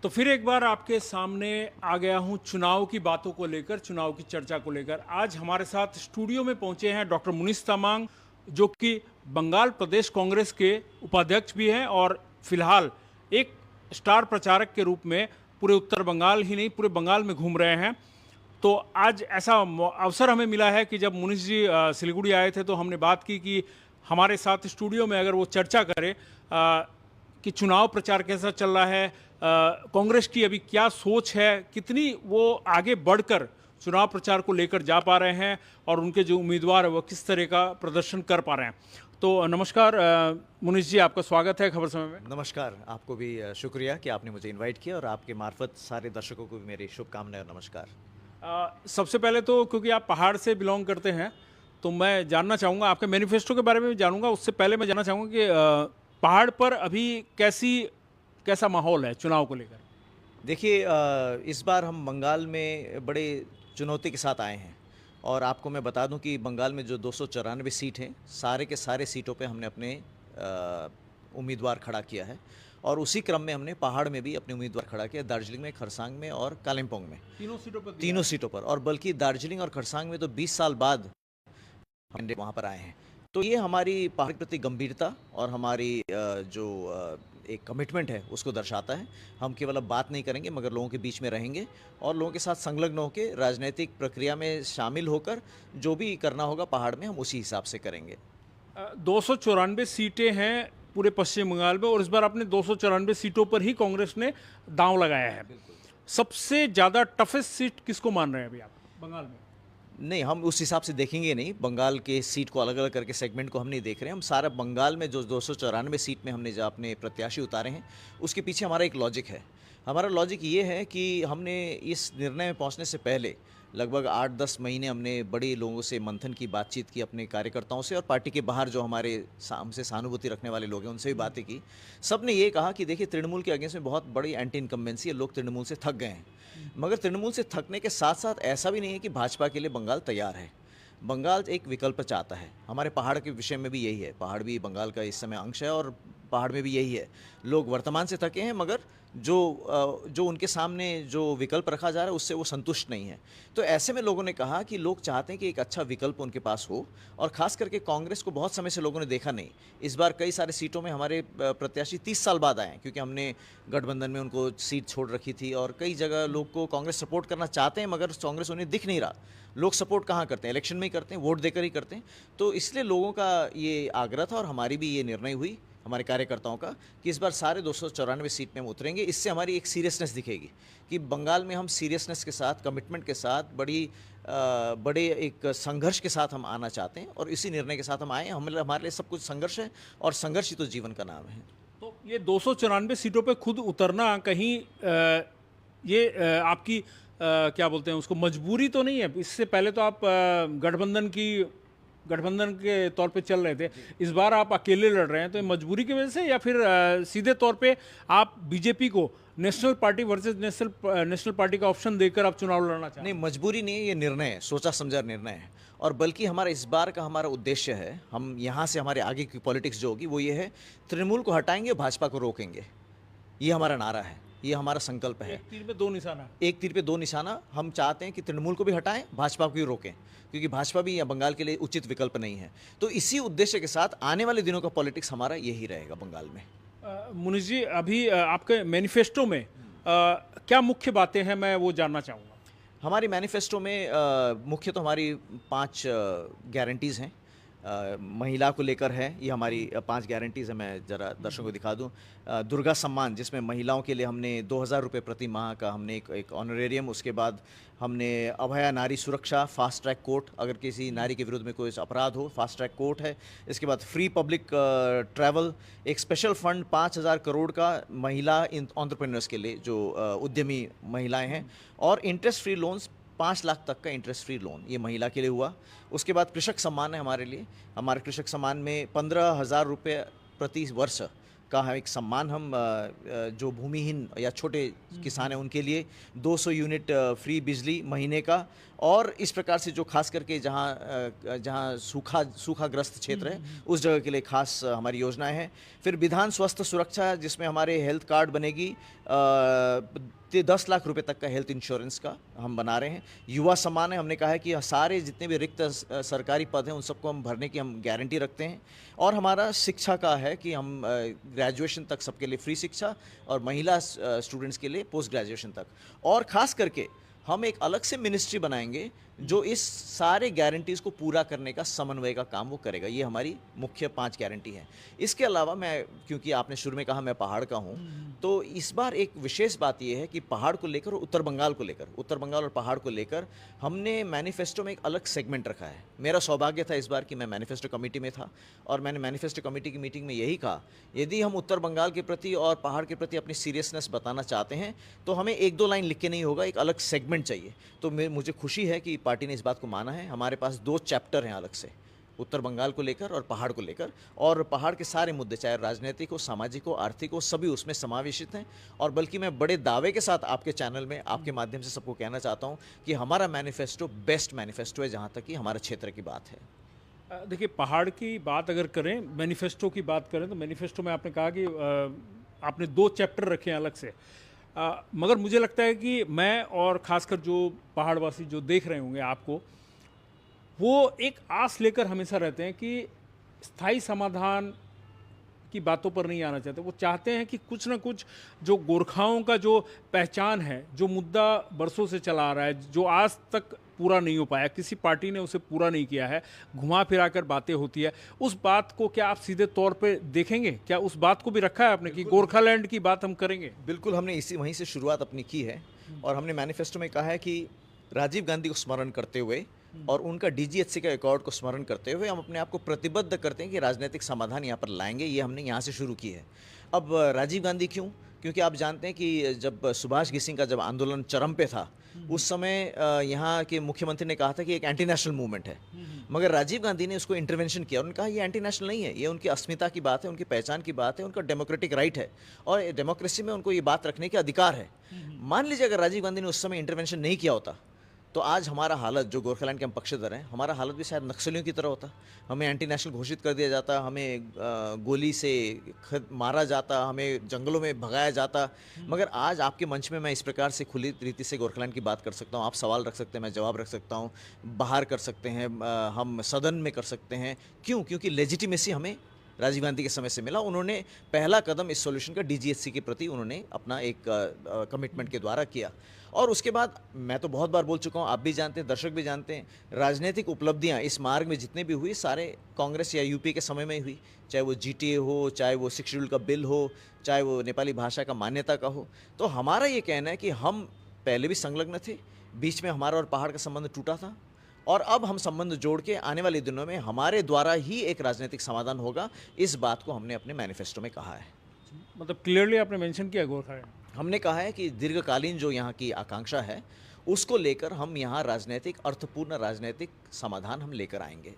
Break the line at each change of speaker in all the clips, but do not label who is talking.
तो फिर एक बार आपके सामने आ गया हूं चुनाव की बातों को लेकर, चुनाव की चर्चा को लेकर। आज हमारे साथ स्टूडियो में पहुंचे हैं डॉक्टर मुनीश तामांग, जो कि बंगाल प्रदेश कांग्रेस के उपाध्यक्ष भी हैं और फिलहाल एक स्टार प्रचारक के रूप में पूरे उत्तर बंगाल ही नहीं, पूरे बंगाल में घूम रहे हैं। तो आज ऐसा अवसर हमें मिला है कि जब मुनीश जी सिलीगुड़ी आए थे तो हमने बात की कि हमारे साथ स्टूडियो में अगर वो चर्चा करें कि चुनाव प्रचार कैसा चल रहा है, कांग्रेस की अभी क्या सोच है, कितनी वो आगे बढ़कर चुनाव प्रचार को लेकर जा पा रहे हैं और उनके जो उम्मीदवार है वो किस तरह का प्रदर्शन कर पा रहे हैं। तो नमस्कार मुनीश जी, आपका स्वागत है खबर समय में।
नमस्कार, आपको भी शुक्रिया कि आपने मुझे इनवाइट किया और आपके मार्फत सारे दर्शकों को भी मेरी शुभकामनाएं और नमस्कार।
सबसे पहले तो क्योंकि आप पहाड़ से बिलोंग करते हैं तो मैं जानना चाहूँगा, आपके मैनिफेस्टो के बारे में भी जानूंगा। उससे पहले मैं जानना चाहूँगा कि पहाड़ पर अभी कैसा माहौल है चुनाव को लेकर।
देखिए, इस बार हम बंगाल में बड़े चुनौती के साथ आए हैं और आपको मैं बता दूं कि बंगाल में जो 294 सीट हैं, सारे के सारे सीटों पे हमने अपने उम्मीदवार खड़ा किया है और उसी क्रम में हमने पहाड़ में भी अपने उम्मीदवार खड़ा किया, दार्जिलिंग में, खरसांग में और कालिम्पोंग में, तीनों सीटों पर। और बल्कि दार्जिलिंग और खरसांग में तो 20 साल बाद हम वहाँ पर आए हैं। तो ये हमारी पहाड़ के प्रति गंभीरता और हमारी एक कमिटमेंट है उसको दर्शाता है। हम केवल अब बात नहीं करेंगे मगर लोगों के बीच में रहेंगे और लोगों के साथ संलग्न होकर राजनीतिक प्रक्रिया में शामिल होकर जो भी करना होगा पहाड़ में हम उसी हिसाब से करेंगे।
294 सीटें हैं पूरे पश्चिम बंगाल में और इस बार आपने 294 सीटों पर ही कांग्रेस ने दांव लगाया है। सबसे ज़्यादा टफेस्ट सीट किसको मान रहे हैं अभी आप बंगाल में?
नहीं, हम उस हिसाब से देखेंगे नहीं, बंगाल के सीट को अलग अलग करके सेगमेंट को हम नहीं देख रहे हैं। हम सारा बंगाल में जो 294 सीट में हमने जो अपने प्रत्याशी उतारे हैं उसके पीछे हमारा एक लॉजिक है। हमारा लॉजिक ये है कि हमने इस निर्णय में पहुंचने से पहले लगभग 8-10 महीने हमने बड़े लोगों से मंथन की, बातचीत की अपने कार्यकर्ताओं से और पार्टी के बाहर जो हमारे हमसे सहानुभूति रखने वाले लोग हैं उनसे भी बातें की। सब ने ये कहा कि देखिए, तृणमूल के अगेंस्ट में बहुत बड़ी एंटी इनकम्बेंसी है, लोग तृणमूल से थक गए हैं। मगर तृणमूल से थकने के साथ साथ ऐसा भी नहीं है कि भाजपा के लिए बंगाल तैयार है। बंगाल एक विकल्प चाहता है। हमारे पहाड़ के विषय में भी यही है, पहाड़ भी बंगाल का इस समय अंश है और पहाड़ में भी यही है। लोग वर्तमान से थके हैं मगर जो उनके सामने जो विकल्प रखा जा रहा है उससे वो संतुष्ट नहीं है। तो ऐसे में लोगों ने कहा कि लोग चाहते हैं कि एक अच्छा विकल्प उनके पास हो और ख़ास करके कांग्रेस को बहुत समय से लोगों ने देखा नहीं। इस बार कई सारे सीटों में हमारे प्रत्याशी 30 साल बाद आए हैं क्योंकि हमने गठबंधन में उनको सीट छोड़ रखी थी और कई जगह लोग को कांग्रेस सपोर्ट करना चाहते हैं मगर कांग्रेस उन्हें दिख नहीं रहा। लोग सपोर्ट कहाँ करते हैं? इलेक्शन में ही करते हैं, वोट देकर ही करते हैं। तो इसलिए लोगों का ये आग्रह था और हमारी भी ये निर्णय हुई हमारे कार्यकर्ताओं का कि इस बार सारे 294 सीट में हम उतरेंगे। इससे हमारी एक सीरियसनेस दिखेगी कि बंगाल में हम सीरियसनेस के साथ, कमिटमेंट के साथ, बड़े एक संघर्ष के साथ हम आना चाहते हैं और इसी निर्णय के साथ हम आए हैं। हमारे लिए सब कुछ संघर्ष है और संघर्ष ही तो जीवन का नाम है।
तो ये 294 सीटों पे खुद उतरना कहीं आपकी क्या बोलते हैं उसको, मजबूरी तो नहीं है? इससे पहले तो आप गठबंधन के तौर पे चल रहे थे, इस बार आप अकेले लड़ रहे हैं, तो ये मजबूरी की वजह से या फिर सीधे तौर पे आप बीजेपी को national party versus national party का ऑप्शन देकर आप चुनाव लड़ना चाहते हैं?
नहीं, मजबूरी नहीं है, ये निर्णय है, सोचा समझा निर्णय है। और बल्कि हमारा इस बार का हमारा उद्देश्य है, हम यहाँ से हमारे आगे की पॉलिटिक्स जो होगी वो ये है, तृणमूल को हटाएंगे, भाजपा को रोकेंगे। ये हमारा नारा है, ये हमारा संकल्प है।
एक तीर पे दो निशाना।
एक तीर पे दो निशाना। हम चाहते हैं कि तृणमूल को भी हटाएं, भाजपा को भी रोकें, क्योंकि भाजपा भी या बंगाल के लिए उचित विकल्प नहीं है। तो इसी उद्देश्य के साथ आने वाले दिनों का पॉलिटिक्स हमारा यही रहेगा बंगाल में।
मुनीश जी, अभी आपके मैनिफेस्टो में क्या मुख्य बातें हैं, मैं वो जानना चाहूँगा।
हमारी मैनिफेस्टो में मुख्य तो हमारी 5 गारंटीज़ हैं। महिला को लेकर है, ये हमारी 5 गारंटीज़ है। मैं ज़रा दर्शकों को दिखा दूं। दुर्गा सम्मान, जिसमें महिलाओं के लिए हमने 2000 रुपये प्रति माह का हमने एक ऑनरेरियम। उसके बाद हमने अभया नारी सुरक्षा, फास्ट ट्रैक कोर्ट, अगर किसी नारी के विरुद्ध में कोई अपराध हो, फास्ट ट्रैक कोर्ट है। इसके बाद फ्री पब्लिक ट्रैवल, एक स्पेशल फंड 5000 करोड़ का महिला एंटरप्रेन्योर्स के लिए जो उद्यमी महिलाएं हैं, और इंटरेस्ट फ्री लोन्स 5 लाख तक का इंटरेस्ट फ्री लोन, ये महिला के लिए हुआ। उसके बाद कृषक सम्मान है हमारे लिए। हमारे कृषक सम्मान में 15,000 रुपये प्रति वर्ष का हम एक सम्मान हम जो भूमिहीन या छोटे किसान हैं उनके लिए 200 यूनिट फ्री बिजली महीने का, और इस प्रकार से जो खास करके जहाँ सूखाग्रस्त क्षेत्र है उस जगह के लिए खास हमारी योजनाएं हैं। फिर विधान स्वास्थ्य सुरक्षा, जिसमें हमारे हेल्थ कार्ड बनेगी, 10 लाख रुपए तक का हेल्थ इंश्योरेंस का हम बना रहे हैं। युवा सम्मान है, हमने कहा है कि सारे जितने भी रिक्त सरकारी पद हैं उन सबको हम भरने की हम गारंटी रखते हैं। और हमारा शिक्षा का है कि हम ग्रेजुएशन तक सबके लिए फ्री शिक्षा, और महिला स्टूडेंट्स के लिए पोस्ट ग्रेजुएशन तक। और ख़ास करके हम एक अलग से मिनिस्ट्री बनाएंगे जो इस सारे गारंटीज़ को पूरा करने का समन्वय का काम वो करेगा। ये हमारी मुख्य 5 गारंटी हैं। इसके अलावा मैं, क्योंकि आपने शुरू में कहा मैं पहाड़ का हूँ, तो इस बार एक विशेष बात ये है कि पहाड़ को लेकर और उत्तर बंगाल और पहाड़ को लेकर हमने मैनिफेस्टो में एक अलग सेगमेंट रखा है। मेरा सौभाग्य था इस बार कि मैं मैनिफेस्टो कमेटी में था, और मैंने मैनिफेस्टो कमेटी की मीटिंग में यही कहा, यदि हम उत्तर बंगाल के प्रति और पहाड़ के प्रति अपनी सीरियसनेस बताना चाहते हैं तो हमें 1-2 लाइन लिख के नहीं होगा, एक अलग सेगमेंट चाहिए। तो मुझे खुशी है कि पार्टी ने इस बात को माना है। हमारे पास 2 चैप्टर हैं अलग से, उत्तर बंगाल को लेकर और पहाड़ को लेकर, और पहाड़ के सारे मुद्दे, चाहे राजनीतिक हो, सामाजिक हो, आर्थिक हो, सभी उसमें समावेशित हैं। और बल्कि मैं बड़े दावे के साथ आपके चैनल में, आपके माध्यम से सबको कहना चाहता हूं कि हमारा मैनिफेस्टो बेस्ट मैनिफेस्टो है जहां तक कि हमारे क्षेत्र की बात है।
देखिए, पहाड़ की बात अगर करें, मैनिफेस्टो की बात करें, तो मैनिफेस्टो में आपने कहा कि आपने 2 चैप्टर रखे हैं अलग से। मगर मुझे लगता है कि मैं और ख़ासकर जो पहाड़वासी जो देख रहे होंगे आपको, वो एक आस लेकर हमेशा रहते हैं कि स्थायी समाधान की बातों पर नहीं आना चाहते। वो चाहते हैं कि कुछ ना कुछ जो गोरखाओं का जो पहचान है, जो मुद्दा बरसों से चला आ रहा है, जो आज तक पूरा नहीं हो पाया, किसी पार्टी ने उसे पूरा नहीं किया है, घुमा फिरा कर बातें होती है, उस बात को क्या आप सीधे तौर पे देखेंगे? क्या उस बात को भी रखा है आपने कि गोरखालैंड की बात हम करेंगे?
बिल्कुल, हमने वहीं से शुरुआत अपनी की है, और हमने मैनिफेस्टो में कहा है कि राजीव गांधी को स्मरण करते हुए और उनका डीजीएचसी का अकॉर्ड को स्मरण करते हुए हम अपने आप को प्रतिबद्ध करते हैं कि राजनीतिक समाधान यहाँ पर लाएंगे। ये हमने यहाँ से शुरू की है। अब राजीव गांधी क्यों? क्योंकि आप जानते हैं कि जब सुभाष घिसिंग का जब आंदोलन चरम पे था, उस समय यहाँ के मुख्यमंत्री ने कहा था कि एक एंटी नेशनल मूवमेंट है, मगर राजीव गांधी ने उसको इंटरवेंशन किया। उन्होंने कहा ये एंटी नेशनल नहीं है, ये उनकी अस्मिता की बात है, उनकी पहचान की बात है, उनका डेमोक्रेटिक राइट है, और डेमोक्रेसी में उनको ये बात रखने के अधिकार है। मान लीजिए अगर राजीव गांधी ने उस समय इंटरवेंशन नहीं किया होता तो आज हमारा हालत, जो गोरखालैंड के हम पक्षधर हैं, हमारा हालत भी शायद नक्सलियों की तरह होता। हमें एंटी नेशनल घोषित कर दिया जाता, हमें गोली से मारा जाता, हमें जंगलों में भगाया जाता। मगर आज आपके मंच में मैं इस प्रकार से खुली रीति से गोरखालैंड की बात कर सकता हूँ। आप सवाल रख सकते हैं, मैं जवाब रख सकता हूँ, बाहर कर सकते हैं, हम सदन में कर सकते हैं। क्यों? क्योंकि लेजिटिमेसी हमें राजीव गांधी के समय से मिला। उन्होंने पहला कदम इस सॉल्यूशन का डीजीएचसी के प्रति उन्होंने अपना एक कमिटमेंट के द्वारा किया। और उसके बाद मैं तो बहुत बार बोल चुका हूँ, आप भी जानते हैं, दर्शक भी जानते हैं, राजनीतिक उपलब्धियाँ इस मार्ग में जितने भी हुई सारे कांग्रेस या यूपी के समय में ही हुई। चाहे वो जीटीए हो, चाहे वो 6 शेड्यूल का बिल हो, चाहे वो नेपाली भाषा का मान्यता का हो। तो हमारा ये कहना है कि हम पहले भी संलग्न थे, बीच में हमारा और पहाड़ का संबंध टूटा था, और अब हम संबंध जोड़ के आने वाले दिनों में हमारे द्वारा ही एक राजनीतिक समाधान होगा। इस बात को हमने अपने मैनिफेस्टो में कहा है।
मतलब क्लियरली आपने मेंशन किया गोरखालैंड।
हमने कहा है कि दीर्घकालीन जो यहाँ की आकांक्षा है उसको लेकर हम यहाँ राजनीतिक, अर्थपूर्ण राजनीतिक समाधान हम लेकर आएंगे।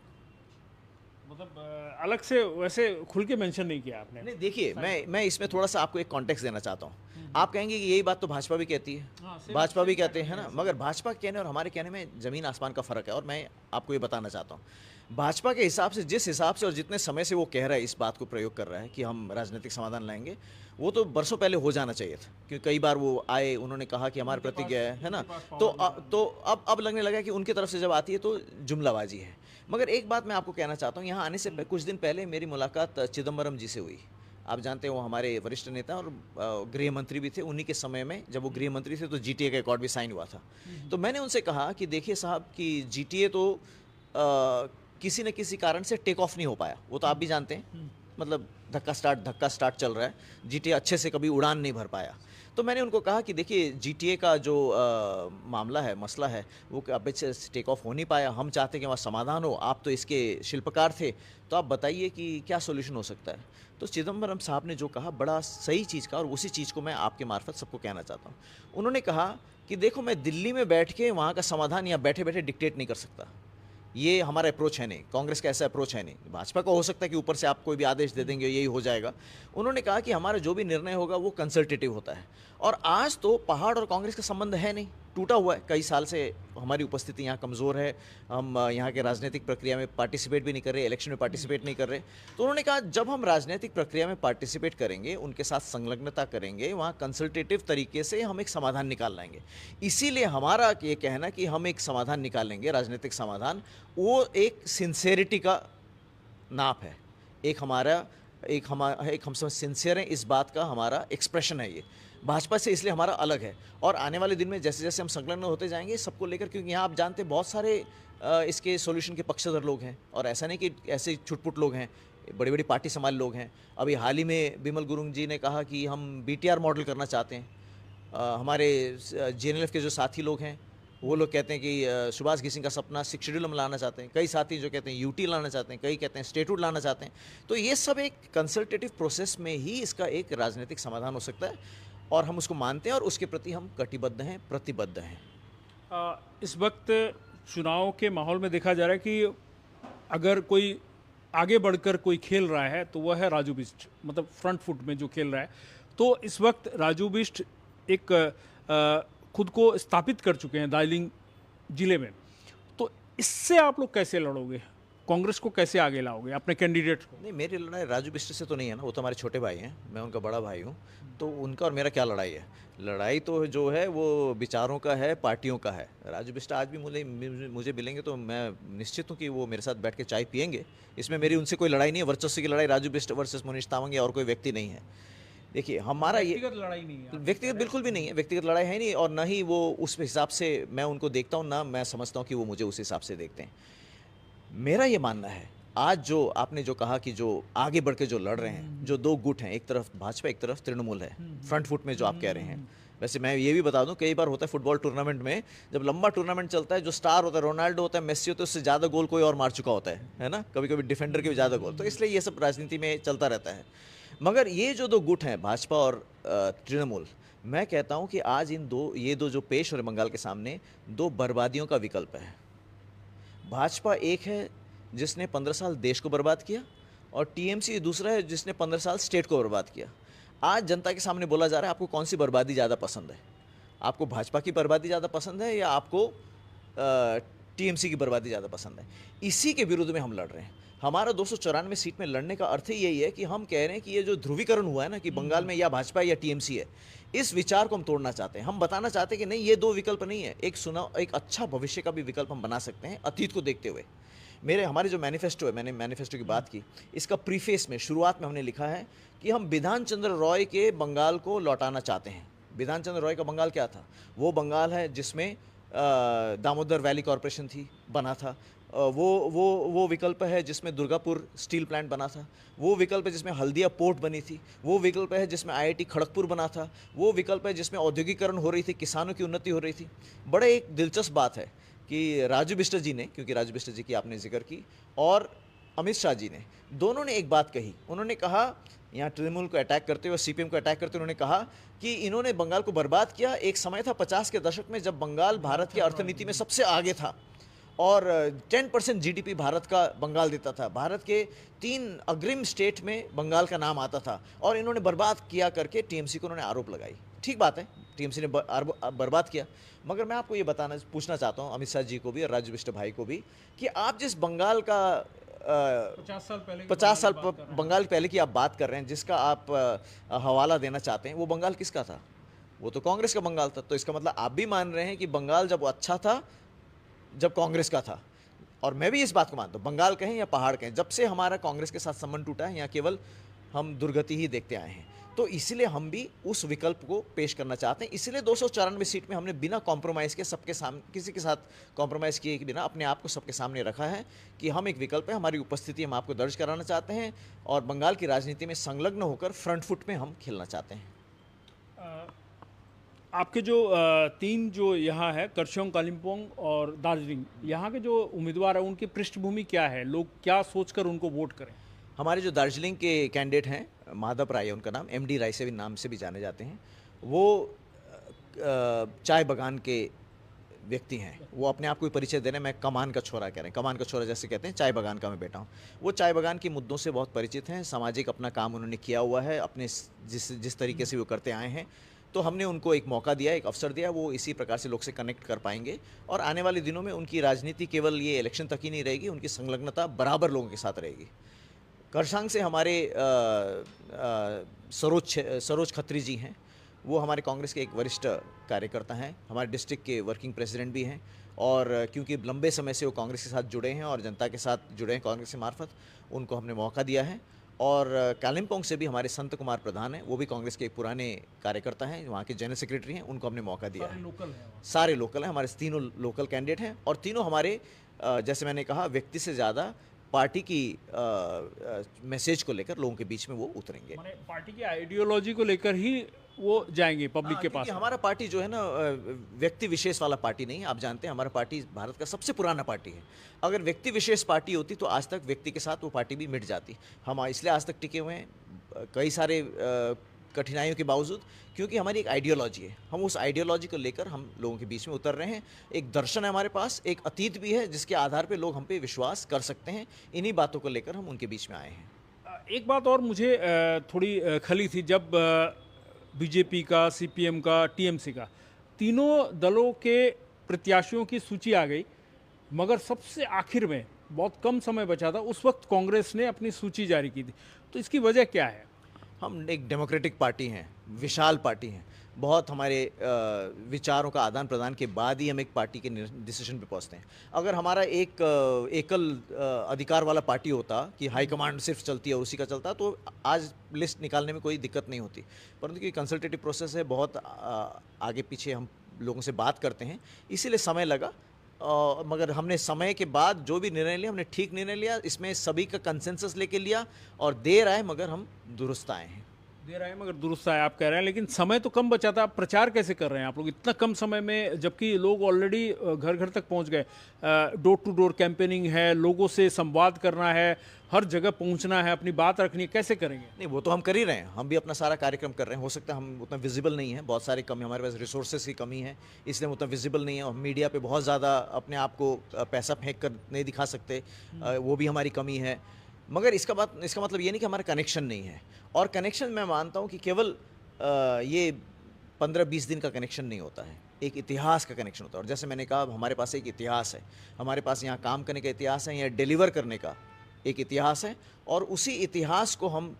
मतलब अलग से वैसे खुल के मेंशन नहीं किया आपने।
नहीं, देखिए, मैं इसमें थोड़ा सा आपको एक कॉन्टेक्स्ट देना चाहता हूँ। आप कहेंगे कि यही बात तो भाजपा भी कहती है, भाजपा भी कहते हैं ना, मगर भाजपा के कहने और हमारे कहने में ज़मीन आसमान का फ़र्क है। और मैं आपको ये बताना चाहता हूँ, भाजपा के हिसाब से, जिस हिसाब से और जितने समय से वो कह रहा है, इस बात को प्रयोग कर रहा है कि हम राजनीतिक समाधान लाएंगे, वो तो बरसों पहले हो जाना चाहिए था। क्योंकि कई बार वो आए, उन्होंने कहा कि हमारी प्रतिज्ञा है ना, तो अब लगने लगा कि उनकी तरफ से जब आती है तो जुमलाबाजी है। मगर एक बात मैं आपको कहना चाहता हूँ, यहाँ आने से कुछ दिन पहले मेरी मुलाकात चिदम्बरम जी से हुई। आप जानते हैं वो हमारे वरिष्ठ नेता और गृह मंत्री भी थे। उन्हीं के समय में जब वो गृह मंत्री थे तो जीटीए का अकॉर्ड भी साइन हुआ था। तो मैंने उनसे कहा कि देखिए साहब, कि जीटीए तो किसी न किसी कारण से टेक ऑफ नहीं हो पाया, वो तो आप भी जानते हैं। मतलब धक्का स्टार्ट चल रहा है, जीटीए अच्छे से कभी उड़ान नहीं भर पाया। तो मैंने उनको कहा कि देखिए, जीटीए का जो मामला है, मसला है, वो अब से टेक ऑफ हो नहीं पाया। हम चाहते हैं कि वहाँ समाधान हो। आप तो इसके शिल्पकार थे, तो आप बताइए कि क्या सोल्यूशन हो सकता है। तो चिदम्बरम साहब ने जो कहा, बड़ा सही चीज़ कहा, और उसी चीज़ को मैं आपके मार्फत सबको कहना चाहता हूँ। उन्होंने कहा कि देखो, मैं दिल्ली में बैठ के वहाँ का समाधान यहाँ बैठे बैठे डिक्टेट नहीं कर सकता। ये हमारा अप्रोच है नहीं, कांग्रेस का ऐसा अप्रोच है नहीं। भाजपा का हो सकता है कि ऊपर से आप कोई भी आदेश दे देंगे यही हो जाएगा। उन्होंने कहा कि हमारा जो भी निर्णय होगा वो कंसल्टेटिव होता है। और आज तो पहाड़ और कांग्रेस का संबंध है नहीं, टूटा हुआ है। कई साल से हमारी उपस्थिति यहाँ कमज़ोर है, हम यहाँ के राजनीतिक प्रक्रिया में पार्टिसिपेट भी नहीं कर रहे, इलेक्शन में पार्टिसिपेट नहीं कर रहे। तो उन्होंने कहा जब हम राजनीतिक प्रक्रिया में पार्टिसिपेट करेंगे, उनके साथ संलग्नता करेंगे, वहाँ कंसल्टेटिव तरीके से हम एक समाधान निकाल लाएंगे। इसीलिए हमारा ये कहना कि हम एक समाधान निकालेंगे, राजनीतिक समाधान, वो एक सिंसेरिटी का नाप है। एक हम सब सिंसियर हैं, इस बात का हमारा एक्सप्रेशन है ये। भाजपा से इसलिए हमारा अलग है। और आने वाले दिन में जैसे जैसे हम संलग्न होते जाएंगे सबको लेकर, क्योंकि यहाँ आप जानते हैं बहुत सारे इसके सॉल्यूशन के पक्षधर लोग हैं, और ऐसा नहीं कि ऐसे छुटपुट लोग हैं, बड़ी बड़ी पार्टी समाज लोग हैं। अभी हाल ही में बिमल गुरुंग जी ने कहा कि हम BTR मॉडल करना चाहते हैं। हमारे JNLF के जो साथी लोग हैं वो लोग कहते हैं कि सुभाष घिसिंग का सपना 6 शेड्यूल हम लाना चाहते हैं। कई साथी जो कहते हैं UT लाना चाहते हैं, कई कहते हैं स्टेटहुड लाना चाहते हैं। तो ये सब एक कंसल्टेटिव प्रोसेस में ही इसका एक राजनीतिक समाधान हो सकता है, और हम उसको मानते हैं और उसके प्रति हम कटिबद्ध हैं, प्रतिबद्ध हैं।
इस वक्त चुनाव के माहौल में देखा जा रहा है कि अगर कोई आगे बढ़कर कोई खेल रहा है तो वह है राजू बिष्ट, मतलब फ्रंट फुट में जो खेल रहा है। तो इस वक्त राजू बिष्ट एक खुद को स्थापित कर चुके हैं दार्जिलिंग जिले में। तो इससे आप लोग कैसे लड़ोगे, कांग्रेस को कैसे आगे लाओगे, अपने कैंडिडेट को?
नहीं, मेरी लड़ाई राजू बिष्ट से तो नहीं है ना, वो तो हमारे छोटे भाई हैं, मैं उनका बड़ा भाई हूँ। तो उनका और मेरा क्या लड़ाई है? लड़ाई तो जो है वो विचारों का है, पार्टियों का है। राजू बिष्ट आज भी मुझे मिलेंगे तो मैं निश्चित हूँ कि वो मेरे साथ बैठ के चाय पियेंगे। इसमें मेरी उनसे कोई लड़ाई नहीं है। वर्चस्व की लड़ाई राजू बिष्ट वर्सेस मुनीश तावंग या और कोई व्यक्ति नहीं है। देखिए, हमारा ये
व्यक्तिगत लड़ाई नहीं है,
व्यक्तिगत बिल्कुल भी नहीं है, व्यक्तिगत लड़ाई है नहीं, और ना ही वो उस हिसाब से मैं उनको देखता हूँ, ना मैं समझता हूँ कि वो मुझे उस हिसाब से देखते हैं। मेरा ये मानना है, आज जो आपने जो कहा कि जो आगे बढ़ के जो लड़ रहे हैं, जो दो गुट हैं, एक तरफ भाजपा एक तरफ तृणमूल है, फ्रंट फुट में जो आप कह रहे हैं। वैसे मैं ये भी बता दूं, कई बार होता है फुटबॉल टूर्नामेंट में, जब लंबा टूर्नामेंट चलता है, जो स्टार होता है, रोनाल्डो होता है, मेस्सी होता है, उससे ज़्यादा गोल कोई और मार चुका होता है ना, कभी कभी डिफेंडर के भी ज़्यादा गोल। तो इसलिए ये सब राजनीति में चलता रहता है। मगर ये जो दो गुट हैं, भाजपा और तृणमूल, मैं कहता हूँ कि आज ये दो जो पेश हो रहे बंगाल के सामने, दो बर्बादियों का विकल्प है। भाजपा एक है जिसने 15 साल देश को बर्बाद किया, और TMC दूसरा है जिसने 15 साल स्टेट को बर्बाद किया। आज जनता के सामने बोला जा रहा है, आपको कौन सी बर्बादी ज़्यादा पसंद है? आपको भाजपा की बर्बादी ज़्यादा पसंद है या आपको TMC की बर्बादी ज़्यादा पसंद है? इसी के विरुद्ध में हम लड़ रहे हैं। हमारा 294 सीट में लड़ने का अर्थ ही यही है कि हम कह रहे हैं कि ये जो ध्रुवीकरण हुआ है ना, कि बंगाल में या भाजपा या TMC है, इस विचार को हम तोड़ना चाहते हैं। हम बताना चाहते हैं कि नहीं, ये दो विकल्प नहीं है, एक अच्छा भविष्य का भी विकल्प हम बना सकते हैं अतीत को देखते हुए। हमारे जो मैनिफेस्टो है, मैंने मैनिफेस्टो की बात की, इसका प्रीफेस में शुरुआत में हमने लिखा है कि हम बिधान चंद्र रॉय के बंगाल को लौटाना चाहते हैं। बिधान चंद्र रॉय का बंगाल क्या था? वो बंगाल है जिसमें दामोदर वैली कॉरपोरेशन बना था। वो विकल्प है जिसमें दुर्गापुर स्टील प्लांट बना था। वो विकल्प है जिसमें हल्दिया पोर्ट बनी थी। वो विकल्प है जिसमें IIT खड़गपुर बना था। वो विकल्प है जिसमें औद्योगिकरण हो रही थी, किसानों की उन्नति हो रही थी। बड़े एक दिलचस्प बात है कि राजू बिष्ट जी ने, क्योंकि राजू बिष्ट जी की आपने जिक्र की, और अमित शाह जी ने, दोनों ने एक बात कही। उन्होंने कहा, यहाँ तृणमूल को अटैक करते हुए, CPM को अटैक करते हुए, उन्होंने कहा कि इन्होंने बंगाल को बर्बाद किया। एक समय था 50 के दशक में जब बंगाल भारत की अर्थनीति में सबसे आगे था, और 10% GDP भारत का बंगाल देता था। भारत के 3 अग्रिम स्टेट में बंगाल का नाम आता था, और इन्होंने बर्बाद किया करके TMC को उन्होंने आरोप लगाई। ठीक बात है, TMC ने बर्बाद किया। मगर मैं आपको ये पूछना चाहता हूँ, अमित शाह जी को भी और राजू बिष्ट भाई को भी, कि आप जिस बंगाल का 50 साल बंगाल पहले की आप बात कर रहे हैं, जिसका आप हवाला देना चाहते हैं, वो बंगाल किसका था? वो तो कांग्रेस का बंगाल था। तो इसका मतलब आप भी मान रहे हैं कि बंगाल जब अच्छा था, जब कांग्रेस का था। और मैं भी इस बात को मानता हूँ, बंगाल कहें या पहाड़ कहें, जब से हमारा कांग्रेस के साथ संबंध टूटा है, यहाँ केवल हम दुर्गति ही देखते आए हैं। तो इसलिए हम भी उस विकल्प को पेश करना चाहते हैं। इसलिए 294 सीट में हमने बिना कॉम्प्रोमाइज़ के, सबके सामने, किसी के साथ कॉम्प्रोमाइज़ किए के बिना अपने आप को सबके सामने रखा है कि हम एक विकल्प है, हमारी उपस्थिति हम आपको दर्ज कराना चाहते हैं, और बंगाल की राजनीति में संलग्न होकर फ्रंट फुट में हम खेलना चाहते हैं।
आपके जो 3 जो यहाँ है, करसोग, कालिम्पोंग और दार्जिलिंग, यहाँ के जो उम्मीदवार हैं उनकी पृष्ठभूमि क्या है? लोग क्या सोचकर उनको वोट करें?
हमारे जो दार्जिलिंग के कैंडिडेट हैं, माधव राय है उनका नाम, MD राय से भी नाम से भी जाने जाते हैं। वो चाय बागान के व्यक्ति हैं, वो अपने आप को ही परिचय दे रहे हैं, मैं कमान का छोरा कह रहे हैं, कमान का छोरा जैसे कहते हैं, चाय बागान का मैं बेटा हूँ। वो चाय बागान के मुद्दों से बहुत परिचित हैं, सामाजिक अपना काम उन्होंने किया हुआ है, अपने जिस तरीके से वो करते आए हैं। तो हमने उनको एक मौका दिया, एक अवसर दिया, वो इसी प्रकार से लोग से कनेक्ट कर पाएंगे और आने वाले दिनों में उनकी राजनीति केवल ये इलेक्शन तक ही नहीं रहेगी, उनकी संलग्नता बराबर लोगों के साथ रहेगी। करसांग से हमारे सरोज खत्री जी हैं, वो हमारे कांग्रेस के एक वरिष्ठ कार्यकर्ता हैं, हमारे डिस्ट्रिक्ट के वर्किंग प्रेसिडेंट भी हैं और क्योंकि लंबे समय से वो कांग्रेस के साथ जुड़े हैं और जनता के साथ जुड़े हैं कांग्रेस के मार्फत, उनको हमने मौका दिया है। और कालिम्पोंग से भी हमारे संत कुमार प्रधान हैं, वो भी कांग्रेस के एक पुराने कार्यकर्ता हैं, वहाँ के जनरल सेक्रेटरी हैं, उनको हमने मौका दिया है। सारे लोकल हैं, हमारे तीनों लोकल कैंडिडेट हैं और तीनों हमारे जैसे मैंने कहा व्यक्ति से ज़्यादा पार्टी की मैसेज को लेकर लोगों के बीच में वो उतरेंगे।
माने पार्टी की आइडियोलॉजी को लेकर ही वो जाएंगे पब्लिक के पास।
हमारा पार्टी जो है ना व्यक्ति विशेष वाला पार्टी नहीं है, आप जानते हैं हमारा पार्टी भारत का सबसे पुराना पार्टी है। अगर व्यक्ति विशेष पार्टी होती तो आज तक व्यक्ति के साथ वो पार्टी भी मिट जाती। हम इसलिए आज तक टिके हुए हैं कई सारे कठिनाइयों के बावजूद, क्योंकि हमारी एक आइडियोलॉजी है, हम उस आइडियोलॉजी को लेकर हम लोगों के बीच में उतर रहे हैं। एक दर्शन है हमारे पास, एक अतीत भी है जिसके आधार पे लोग हम पे विश्वास कर सकते हैं। इन्हीं बातों को लेकर हम उनके बीच में आए हैं।
एक बात और मुझे थोड़ी खली थी, जब बीजेपी का, सीपीएम का, टीएमसी का, तीनों दलों के प्रत्याशियों की सूची आ गई, मगर सबसे आखिर में बहुत कम समय बचा था, उस वक्त कांग्रेस ने अपनी सूची जारी की थी। तो इसकी वजह क्या है?
हम एक डेमोक्रेटिक पार्टी हैं, विशाल पार्टी हैं, बहुत हमारे विचारों का आदान प्रदान के बाद ही हम एक पार्टी के डिसीजन पे पहुंचते हैं। अगर हमारा एक एकल अधिकार वाला पार्टी होता कि हाईकमांड सिर्फ चलती है और उसी का चलता, तो आज लिस्ट निकालने में कोई दिक्कत नहीं होती। परंतु क्योंकि कंसल्टेटिव प्रोसेस है, बहुत आगे पीछे हम लोगों से बात करते हैं, इसीलिए समय लगा। मगर हमने समय के बाद जो भी निर्णय लिया, हमने ठीक निर्णय लिया, इसमें सभी का कंसेंसस लेके लिया और देर आए मगर हम दुरुस्त आए हैं।
देर आए मगर दुरुस्त आए आप कह रहे हैं, लेकिन समय तो कम बचा था। आप प्रचार कैसे कर रहे हैं आप लोग इतना कम समय में, जबकि लोग ऑलरेडी घर घर तक पहुंच गए? डोर टू डोर कैंपेनिंग है, लोगों से संवाद करना है, हर जगह पहुंचना है, अपनी बात रखनी है, कैसे करेंगे?
नहीं, वो तो हम कर ही रहे हैं, हम भी अपना सारा कार्यक्रम कर रहे हैं। हो सकता है हम उतना विजिबल नहीं है, बहुत सारी कमी, हमारे पास रिसोर्सेज की कमी है, इसलिए हम उतना विजिबल नहीं है और मीडिया पे बहुत ज़्यादा अपने आप को पैसा फेंक कर नहीं दिखा सकते, वो भी हमारी कमी है। मगर इसका मतलब ये नहीं कि हमारा कनेक्शन नहीं है। और कनेक्शन मैं मानता हूँ कि केवल ये 15-20 दिन का कनेक्शन नहीं होता है, एक इतिहास का कनेक्शन होता है। और जैसे मैंने कहा, हमारे पास एक इतिहास है, हमारे पास यहाँ काम करने का इतिहास है, यहाँ डिलीवर करने का एक इतिहास है और उसी इतिहास को हम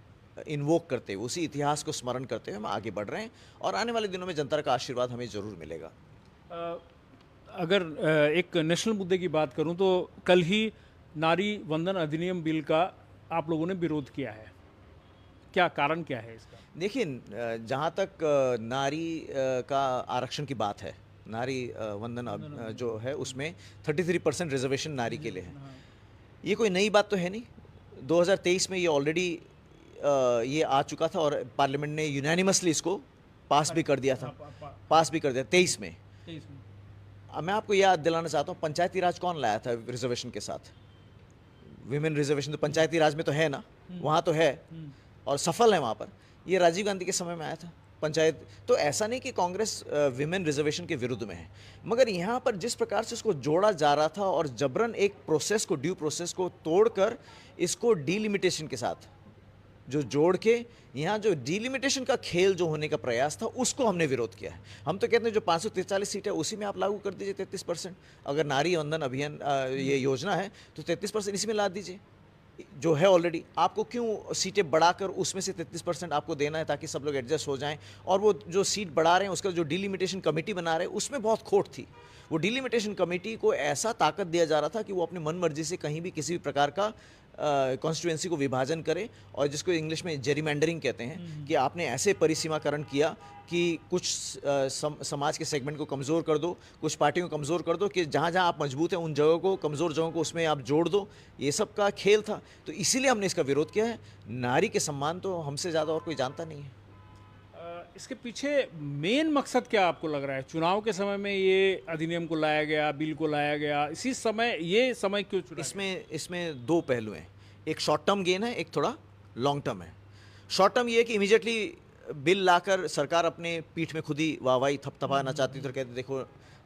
इन्वोक करते हुए, उसी इतिहास को स्मरण करते हुए हम आगे बढ़ रहे हैं और आने वाले दिनों में जनता का आशीर्वाद हमें ज़रूर मिलेगा।
अगर एक नेशनल मुद्दे की बात करूं तो कल ही नारी वंदन अधिनियम बिल का आप लोगों ने विरोध किया है, क्या कारण क्या है इसका?
देखिए, जहाँ तक नारी का आरक्षण की बात है, नारी वंदन जो है उसमें 33% रिजर्वेशन नारी के लिए है। ये कोई नई बात तो है नहीं, 2023 में ये ऑलरेडी ये आ चुका था और पार्लियामेंट ने यूनानिमसली इसको पास भी कर दिया था, 23 में। अब मैं आपको याद दिलाना चाहता हूँ, पंचायती राज कौन लाया था रिजर्वेशन के साथ? विमेन रिजर्वेशन तो पंचायती राज में तो है ना, वहाँ तो है और सफल है वहाँ पर। ये राजीव गांधी के समय में आया था पंचायत। तो ऐसा नहीं कि कांग्रेस विमेन रिजर्वेशन के विरुद्ध में है, मगर यहाँ पर जिस प्रकार से इसको जोड़ा जा रहा था और जबरन एक प्रोसेस को, ड्यू प्रोसेस को तोड़कर इसको डीलिमिटेशन के साथ जो जोड़ के यहाँ जो डीलिमिटेशन का खेल जो होने का प्रयास था, उसको हमने विरोध किया है। हम तो कहते हैं जो 543 सीट है उसी में आप लागू कर दीजिए 33%। अगर नारी वंदन अभियान ये योजना है तो 33% इसी में ला दीजिए, जो है ऑलरेडी। आपको क्यों सीटें बढ़ाकर उसमें से 33% आपको देना है ताकि सब लोग एडजस्ट हो जाएं? और वो जो सीट बढ़ा रहे हैं उसका जो डिलिमिटेशन कमेटी बना रहे हैं उसमें बहुत खोट थी। वो डिलिमिटेशन कमेटी को ऐसा ताकत दिया जा रहा था कि वो अपनी मन मर्जी से कहीं भी किसी भी प्रकार का कॉन्स्टिट्यूएंसी को विभाजन करे, और जिसको इंग्लिश में जेरीमैंडरिंग कहते हैं, कि आपने ऐसे परिसीमाकरण किया कि कुछ समाज के सेगमेंट को कमज़ोर कर दो, कुछ पार्टियों को कमज़ोर कर दो, कि जहाँ जहाँ आप मजबूत हैं उन जगहों को, कमज़ोर जगहों को उसमें आप जोड़ दो। ये सब का खेल था, तो इसीलिए हमने इसका विरोध किया है। नारी के सम्मान तो हमसे ज़्यादा और कोई जानता नहीं है।
इसके पीछे मेन मकसद क्या आपको लग रहा है? चुनाव के समय में ये अधिनियम को लाया गया, बिल को लाया गया, इसी समय, ये समय क्यों चुना?
इसमें दो पहलू हैं, एक शॉर्ट टर्म गेन है, एक थोड़ा लॉन्ग टर्म है। शॉर्ट टर्म ये है कि इमीडिएटली बिल लाकर सरकार अपने पीठ में खुद ही वाहवाही थपथपाना चाहती तो कहते देखो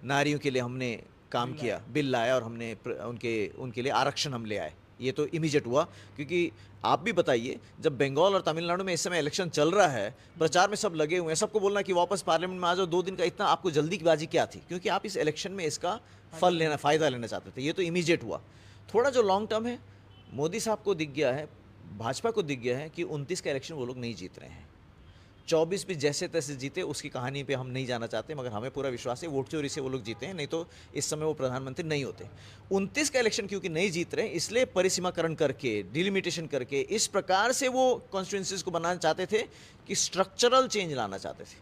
नारियों के लिए हमने काम किया, बिल लाया और हमने उनके उनके लिए आरक्षण हम ले आए। ये तो इमीडिएट हुआ, क्योंकि आप भी बताइए जब बंगाल और तमिलनाडु में इस समय इलेक्शन चल रहा है, प्रचार में सब लगे हुए हैं, सबको बोलना कि वापस पार्लियामेंट में आ जाओ, 2 दिन का, इतना आपको जल्दीबाजी क्या थी? क्योंकि आप इस इलेक्शन में इसका फ़ायदा लेना चाहते थे। ये तो इमीडिएट हुआ। थोड़ा जो लॉन्ग टर्म है, मोदी साहब को दिख गया है, भाजपा को दिख गया है कि 29 का इलेक्शन वो लोग नहीं जीत रहे हैं। 24 भी जैसे तैसे जीते, उसकी कहानी पे हम नहीं जाना चाहते, मगर हमें पूरा विश्वास है वोट चोरी से वो लोग जीते हैं, नहीं तो इस समय वो प्रधानमंत्री नहीं होते। 29 का इलेक्शन क्योंकि नहीं जीत रहे, इसलिए परिसीमाकरण करके, डिलिमिटेशन करके, इस प्रकार से वो कॉन्स्टिट्यूंसीज को बनाना चाहते थे कि स्ट्रक्चरल चेंज लाना चाहते थे,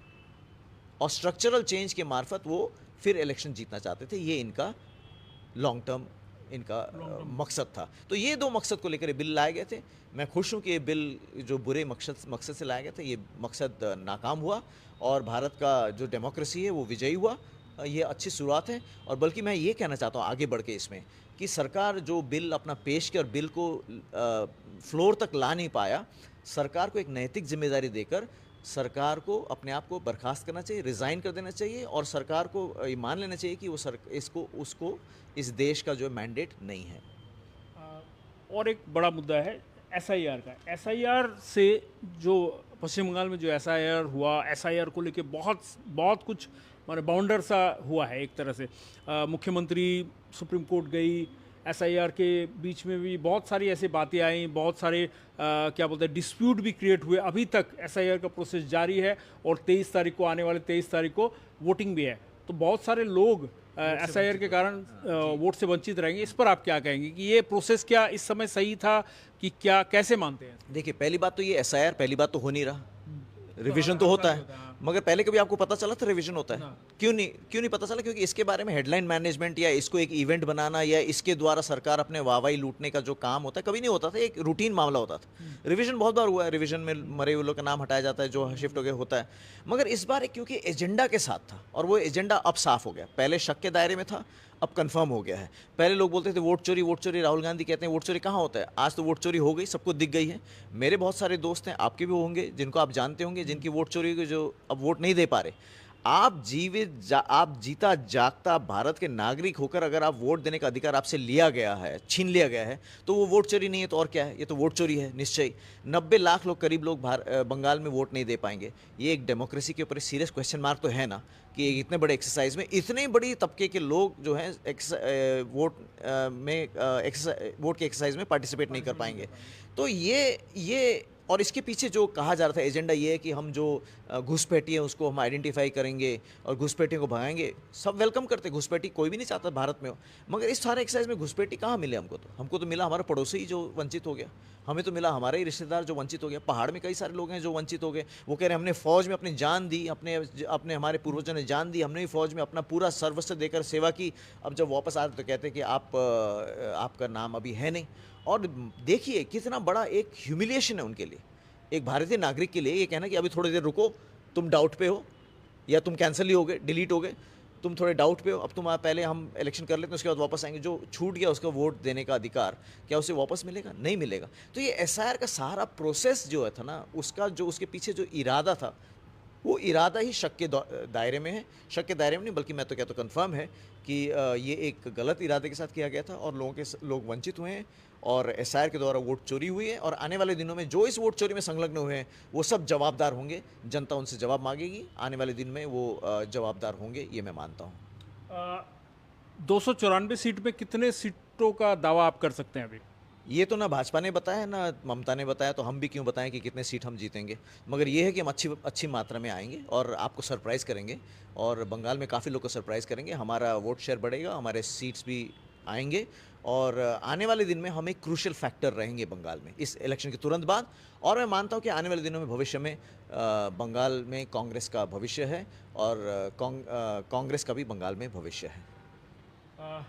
और स्ट्रक्चरल चेंज के मार्फत वो फिर इलेक्शन जीतना चाहते थे। ये इनका लॉन्ग टर्म मकसद था। तो ये 2 मकसद को लेकर बिल लाए गए थे। मैं खुश हूँ कि ये बिल जो बुरे मकसद से लाया गया था, ये मकसद नाकाम हुआ और भारत का जो डेमोक्रेसी है वो विजयी हुआ। ये अच्छी शुरुआत है। और बल्कि मैं ये कहना चाहता हूँ आगे बढ़ के इसमें कि सरकार जो बिल अपना पेश किया और बिल को फ्लोर तक ला नहीं पाया, सरकार को एक नैतिक जिम्मेदारी देकर सरकार को अपने आप को बर्खास्त करना चाहिए, रिज़ाइन कर देना चाहिए, और सरकार को ये मान लेना चाहिए कि वो उसको इस देश का जो मैंडेट नहीं है।
और एक बड़ा मुद्दा है एसआईआर का। एसआईआर से जो पश्चिम बंगाल में जो एसआईआर हुआ, एसआईआर को लेके बहुत बहुत कुछ माने बाउंडर सा हुआ है एक तरह से। मुख्यमंत्री सुप्रीम कोर्ट गई, एसआईआर के बीच में भी बहुत सारी ऐसी बातें आई, बहुत सारे क्या बोलते हैं डिस्प्यूट भी क्रिएट हुए। अभी तक एसआईआर का प्रोसेस जारी है और 23 तारीख को, आने वाले 23 तारीख को वोटिंग भी है। तो बहुत सारे लोग एसआईआर के कारण वोट से वंचित रहेंगे। इस पर आप क्या कहेंगे कि ये प्रोसेस क्या इस समय सही था कि क्या, कैसे मानते हैं?
देखिए, पहली बात तो ये एसआईआर पहली बात तो हो नहीं रहा, रिवीजन तो होता है, मगर पहले कभी आपको पता चला था रिवीजन होता है? क्यों नहीं पता चला? क्योंकि इसके बारे में हेडलाइन मैनेजमेंट या इसको एक इवेंट बनाना या इसके द्वारा सरकार अपने वाहवाही लूटने का जो काम होता है कभी नहीं होता था, एक रूटीन मामला होता था। रिवीजन बहुत बार हुआ है, रिवीजन में मरे हुए लोग का नाम हटाया जाता है, जो शिफ्ट हो गया होता है, मगर इस बार क्योंकि एजेंडा के साथ था और वो एजेंडा अब साफ हो गया। पहले शक के दायरे में था, अब कंफर्म हो गया है। पहले लोग बोलते थे वोट चोरी, राहुल गांधी कहते हैं वोट चोरी कहाँ होता है। आज तो वोट चोरी हो गई, सबको दिख गई है। मेरे बहुत सारे दोस्त हैं, आपके भी होंगे, जिनको आप जानते होंगे, जिनकी वोट चोरी हुई, जो अब वोट नहीं दे पा रहे। आप जीता जागता भारत के नागरिक होकर अगर आप वोट देने का अधिकार आपसे लिया गया है, छीन लिया गया है, तो वो वोट चोरी नहीं है तो और क्या है? ये तो वोट चोरी है निश्चय। 90 लाख लोग करीब लोग बंगाल में वोट नहीं दे पाएंगे। ये एक डेमोक्रेसी के ऊपर सीरियस क्वेश्चन मार्क तो है ना, कि इतने बड़े एक्सरसाइज में इतने बड़ी तबके के लोग जो हैं वोट के एक्सरसाइज में पार्टिसिपेट नहीं कर पाएंगे। तो ये और इसके पीछे जो कहा जा रहा था एजेंडा ये है कि हम जो घुसपैठी है उसको हम आइडेंटिफाई करेंगे और घुसपैठियों को भगाएंगे। सब वेलकम करते, घुसपैठी कोई भी नहीं चाहता भारत में हो, मगर इस सारे एक्सरसाइज में घुसपैठी कहाँ मिले हमको तो मिला हमारा पड़ोसी जो वंचित हो गया, हमें तो मिला हमारा ही रिश्तेदार जो वंचित हो गया। पहाड़ में कई सारे लोग हैं जो वंचित हो गए। वो कह रहे हैं हमने फौज में अपनी जान दी, अपने हमारे पूर्वजों ने जान दी, हमने भी फौज में अपना पूरा सर्वस्व देकर सेवा की। अब जब वापस आते तो कहते हैं कि आपका नाम अभी है नहीं। और देखिए कितना बड़ा एक ह्यूमिलिएशन है उनके लिए, एक भारतीय नागरिक के लिए ये कहना कि अभी थोड़ी देर रुको, तुम डाउट पे हो या तुम कैंसिल ही हो गए, डिलीट हो गए, तुम थोड़े डाउट पे हो, अब तुम पहले हम इलेक्शन कर लेते हैं उसके बाद वापस आएंगे। जो छूट गया उसका वोट देने का अधिकार, क्या उसे वापस मिलेगा? नहीं मिलेगा। तो ये एसआईआर का सारा प्रोसेस जो है था ना, उसका जो उसके पीछे जो इरादा था, वो इरादा ही शक के दायरे में है। शक के दायरे में नहीं, बल्कि मैं तो कहता हूँ कन्फर्म है कि ये एक गलत इरादे के साथ किया गया था और लोग वंचित हुए हैं और एसआईआर के द्वारा वोट चोरी हुई है। और आने वाले दिनों में जो इस वोट चोरी में संलग्न हुए हैं वो सब जवाबदार होंगे, जनता उनसे जवाब मांगेगी, आने वाले दिन में वो जवाबदार होंगे, ये मैं मानता हूँ।
294 सीट में कितने सीटों का दावा आप कर सकते हैं अभी?
ये तो ना भाजपा ने बताया ना ममता ने बताया, तो हम भी क्यों बताएं कि कितने सीट हम जीतेंगे। मगर ये है कि हम अच्छी मात्रा में आएंगे और आपको सरप्राइज़ करेंगे, और बंगाल में काफ़ी लोग को सरप्राइज़ करेंगे। हमारा वोट शेयर बढ़ेगा, हमारे सीट्स भी आएंगे, और आने वाले दिन में हम एक क्रूशियल फैक्टर रहेंगे बंगाल में इस इलेक्शन के तुरंत बाद। और मैं मानता हूँ कि आने वाले दिनों में भविष्य में बंगाल में कांग्रेस का भविष्य है, और कांग्रेस का भी बंगाल में भविष्य है।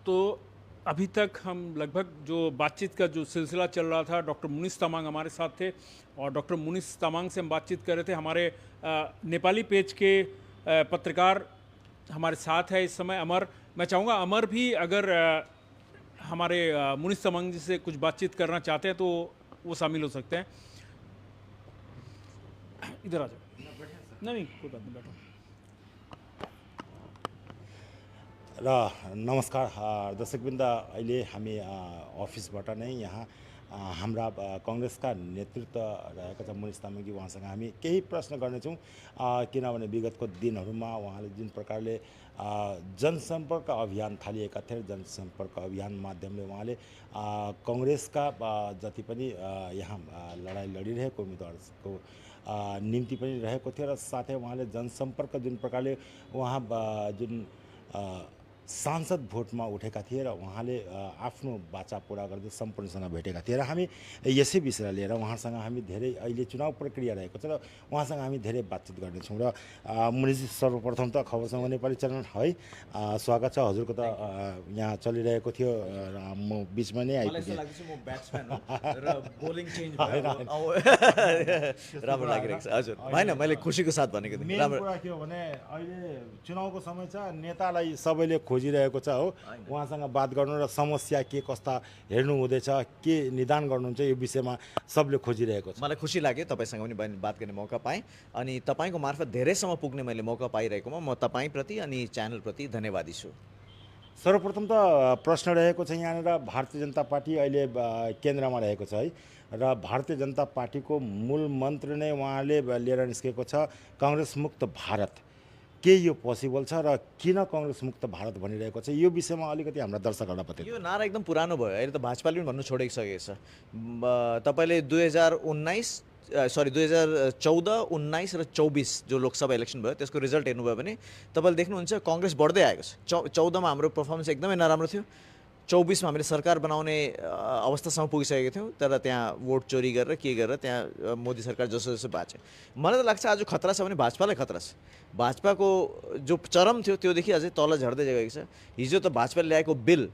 तो अभी तक हम लगभग जो बातचीत का जो सिलसिला चल रहा था, डॉक्टर मुनीष तामांग हमारे साथ थे, और डॉक्टर मुनीष तामांग से हम बातचीत कर रहे थे। हमारे नेपाली पेज के पत्रकार हमारे साथ है इस समय अमर। मैं चाहूँगा अमर भी अगर हमारे मुनीष तामांग जी से कुछ बातचीत करना चाहते हैं तो वो शामिल हो सकते हैं। इधर आ जाओ। नहीं नहीं कोई बात नहीं, बैठो।
र नमस्कार दर्शकवृन्द, अहिले हामी अफिसबाट नै यहाँ हाम्रा कङ्ग्रेसका नेतृत्व रहेका छन् मुनिस तामाङजी, उहाँसँग हामी केही प्रश्न गर्नेछौँ। किनभने विगतको दिनहरूमा उहाँले जुन प्रकारले जनसम्पर्क अभियान थालिएका थिए, जनसम्पर्क अभियान माध्यमले उहाँले कङ्ग्रेसका जति पनि यहाँ लडाइँ लडिरहेको उम्मेदवारको निम्ति पनि रहेको थियो, र साथै उहाँले जनसम्पर्क जुन प्रकारले उहाँ जुन सांसद भोटमा उठेका थिए र उहाँले आफ्नो बाचा पुरा गर्दै सम्पूर्णसँग भेटेका थिए, र हामी यसै विषयलाई लिएर उहाँसँग हामी धेरै, अहिले चुनाव प्रक्रिया रहेको छ र उहाँसँग हामी धेरै बातचित गर्नेछौँ। र मुनिजी, सर्वप्रथम त खबरसँग नेपाली च्यानल है, स्वागत छ हजुरको। त यहाँ चलिरहेको थियो र म बिचमा नै आइपुगेँ।
राम्रो लागिरहेको छ हजुर, होइन मैले खुसीको साथ भनेको थिएँ।
मेन कुरा के हो भने अहिले चुनावको समय छ, नेतालाई सबैले खोजिरहेको छ हो, उहाँसँग बात गर्नु र समस्या के कस्ता हेर्नु हुँदैछ, के निदान गर्नुहुन्छ, यो विषयमा सबले खोजिरहेको छ।
मलाई खुसी लाग्यो तपाईँसँग पनि बात गर्ने मौका पाएँ, अनि तपाईँको मार्फत धेरैसम्म पुग्ने मैले मौका पाइरहेकोमा म तपाईँप्रति अनि च्यानलप्रति धन्यवादी छु।
सर्वप्रथम त प्रश्न रहेको छ यहाँनिर, भारतीय जनता पार्टी अहिले केन्द्रमा रहेको छ है, र भारतीय जनता पार्टीको मूल मन्त्र नै उहाँले लिएर निस्केको छ काङ्ग्रेस मुक्त भारत। के यो पोसिबल छ र किन काङ्ग्रेस मुक्त भारत भनिरहेको छ, यो विषयमा अलिकति हाम्रा दर्शकहरूलाई बताइदिनु।
यो नारा एकदम पुरानो भयो, अहिले त भाजपाले पनि भन्नु छोडिसकेको छ। तपाईँले 2014, 19 र 24 जो लोकसभा इलेक्सन भयो त्यसको रिजल्ट हेर्नुभयो भने तपाईँले देख्नुहुन्छ काङ्ग्रेस बढ्दै आएको छ। 14 मा हाम्रो पर्फर्मेन्स एकदमै नराम्रो थियो, 24 मा हामीले सरकार बनाउने अवस्थासम्म पुगिसकेको थियौँ, तर त्यहाँ भोट चोरी गरेर के गरेर त्यहाँ मोदी सरकार जसो जसो बाँच्यो। मलाई त लाग्छ आज खतरा छ भने भाजपालाई खतरा छ। भाजपाको जो चरम थियो त्योदेखि अझै तल झर्दै गएको छ। हिजो त भाजपाले ल्याएको बिल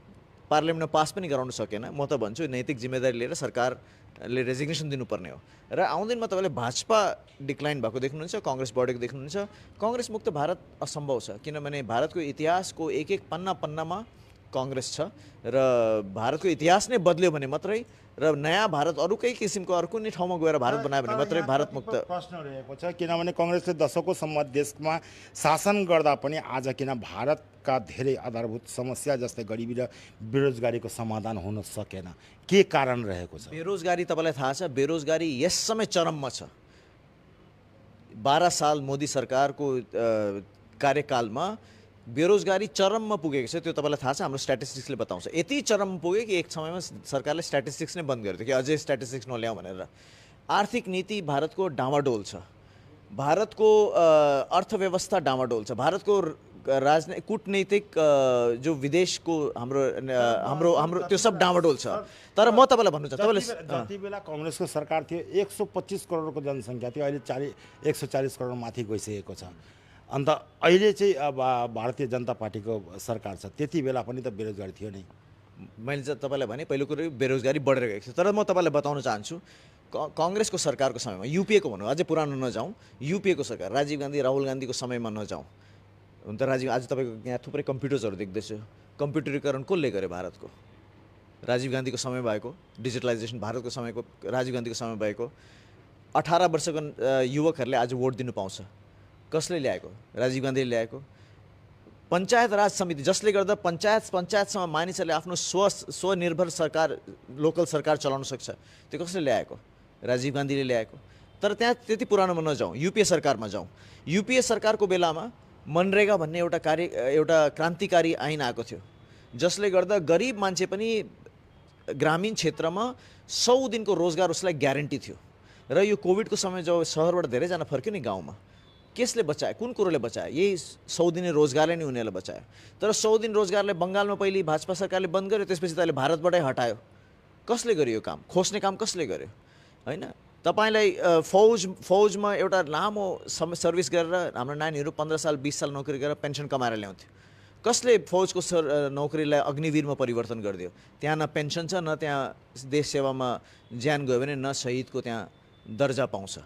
पार्लियामेन्टमा पास पनि गराउन सकेन। म त भन्छु नैतिक जिम्मेदारी लिएर सरकारले रेजिग्नेसन दिनुपर्ने हो, र आउँदो दिनमा तपाईँले भाजपा डिक्लाइन भएको देख्नुहुन्छ, काङ्ग्रेस बढेको देख्नुहुन्छ। काङ्ग्रेस मुक्त भारत असम्भव छ, किनभने भारतको इतिहासको एक एक पन्नामा काङ्ग्रेस छ, र भारतको इतिहास नै बदल्यो भने मात्रै, र नयाँ भारत अरूकै किसिमको अर्को नै ठाउँमा गएर भारत बनायो भने मात्रै भारत मुक्त।
प्रश्न रहेको छ किनभने काङ्ग्रेसले दशकौँसम्म देशमा शासन गर्दा पनि आज किन भारतका धेरै आधारभूत समस्या जस्तै गरिबी र बेरोजगारीको समाधान हुन सकेन, के कारण रहेको छ?
बेरोजगारी तपाईँलाई थाहा छ, बेरोजगारी यस समय चरममा छ। 12 साल मोदी सरकारको कार्यकालमा बेरोजगारी चरममा पुगेको छ, त्यो तपाईँलाई थाहा छ, हाम्रो स्ट्याटिस्टिक्सले बताउँछ। यति चरममा पुग्यो कि एक समयमा सरकारले स्ट्याटिस्टिक्स नै बन्द गरेको थियो कि अझै स्ट्याटिस्टिक्स नल्याउँ भनेर। आर्थिक नीति भारतको डामाडोल छ, भारतको अर्थव्यवस्था डामाडोल छ, भारतको कूटनीतिक जो विदेशको हाम्रो त्यो सब डामाडोल छ। तर म तपाईँलाई भन्नु चाहन्छु, तपाईँले
जति बेला काङ्ग्रेसको सरकार थियो 125 करोडको जनसङ्ख्या थियो, अहिले 140 करोड माथि गइसकेको छ। अन्त अहिले चाहिँ अब भारतीय जनता पार्टीको सरकार छ, त्यति बेला पनि त बेरोजगारी थियो नै।
मैले चाहिँ तपाईँलाई भने पहिलो कुरो बेरोजगारी बढेर गएको छ। तर म तपाईँलाई बताउन चाहन्छु काङ्ग्रेसको सरकारको समयमा, युपिएको भनौँ, अझै पुरानो नजाउँ, युपिएको सरकार राजीव गान्धी राहुल गान्धीको समयमा नजाउँ। हुन त आज तपाईँको यहाँ थुप्रै कम्प्युटर्सहरू देख्दैछु, कम्प्युटरीकरण कसले गर्यो भारतको? राजीव गान्धीको समय भएको, डिजिटलाइजेसन भारतको समयको राजीव गान्धीको समय भएको। 18 वर्षको युवकहरूले आज भोट दिनु पाउँछ, कसले ल्याएको? राजीव गान्धीले ल्याएको। पञ्चायत राज समिति, जसले गर्दा पञ्चायतसम्म मानिसहरूले आफ्नो स्वनिर्भर सरकार, लोकल सरकार चलाउन सक्छ, त्यो कसले ल्याएको? राजीव गान्धीले ल्याएको। तर त्यहाँ त्यति पुरानोमा नजाउँ, युपिए सरकारमा जाउँ। युपिए सरकारको बेलामा मनरेगा भन्ने एउटा क्रान्तिकारी ऐन आएको थियो, जसले गर्दा गरिब मान्छे पनि ग्रामीण क्षेत्रमा 100 दिनको रोजगार उसलाई ग्यारेन्टी थियो। र यो कोभिडको समय जब सहरबाट धेरैजना फर्क्यो नि गाउँमा, केसले बचायो? कुन कुरोले बचायो? यही 100 दिने रोजगारले नै उनीहरूलाई बचायो। तर 100 दिन रोजगारले बङ्गालमा पहिले भाजपा सरकारले बन्द गर्यो, त्यसपछि त अहिले भारतबाटै हटायो। कसले गर्यो यो काम? खोज्ने काम कसले गर्यो? होइन, तपाईँलाई फौजमा एउटा लामो सर्भिस गरेर हाम्रो नानीहरू 15 साल 20 साल नोकरी गरेर पेन्सन कमाएर ल्याउँथ्यो। कसले फौजको नोकरीलाई अग्निवीरमा परिवर्तन गरिदियो? त्यहाँ न पेन्सन छ, न त्यहाँ देश सेवामा ज्यान गयो भने न शहीदको त्यहाँ दर्जा पाउँछ।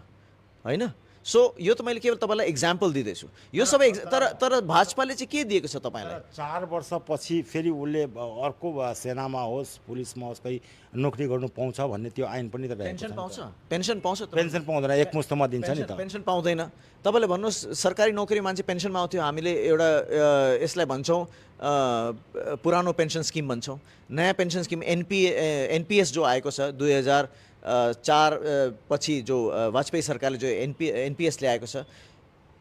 होइन, सो यो त मैले केवल तपाईँलाई इक्जाम्पल दिँदैछु। यो सबै तर भाजपाले चाहिँ के दिएको छ तपाईँलाई?
4 वर्षपछि फेरि उसले अर्को सेनामा होस् पुलिसमा होस् कहीँ नोकरी गर्नु पाउँछ भन्ने त्यो ऐन पनि त रहेको
पेन्सन
छ।
पाउँछ? पेन्सन पाउँछ?
पेन्सन पाउँदैन, एकमुष्टमा दिन्छ नि त।
पेन्सन पाउँदैन। तपाईँले भन्नुहोस् सरकारी नोकरी मान्छे पेन्सनमा आउँथ्यो, हामीले एउटा यसलाई भन्छौँ पुरानो पेन्सन स्किम भन्छौँ। नयाँ पेन्सन स्किम एनपिएस जो आएको छ 2004 पछि जो वाजपेयी सरकारले जो एनपिएस ल्याएको छ,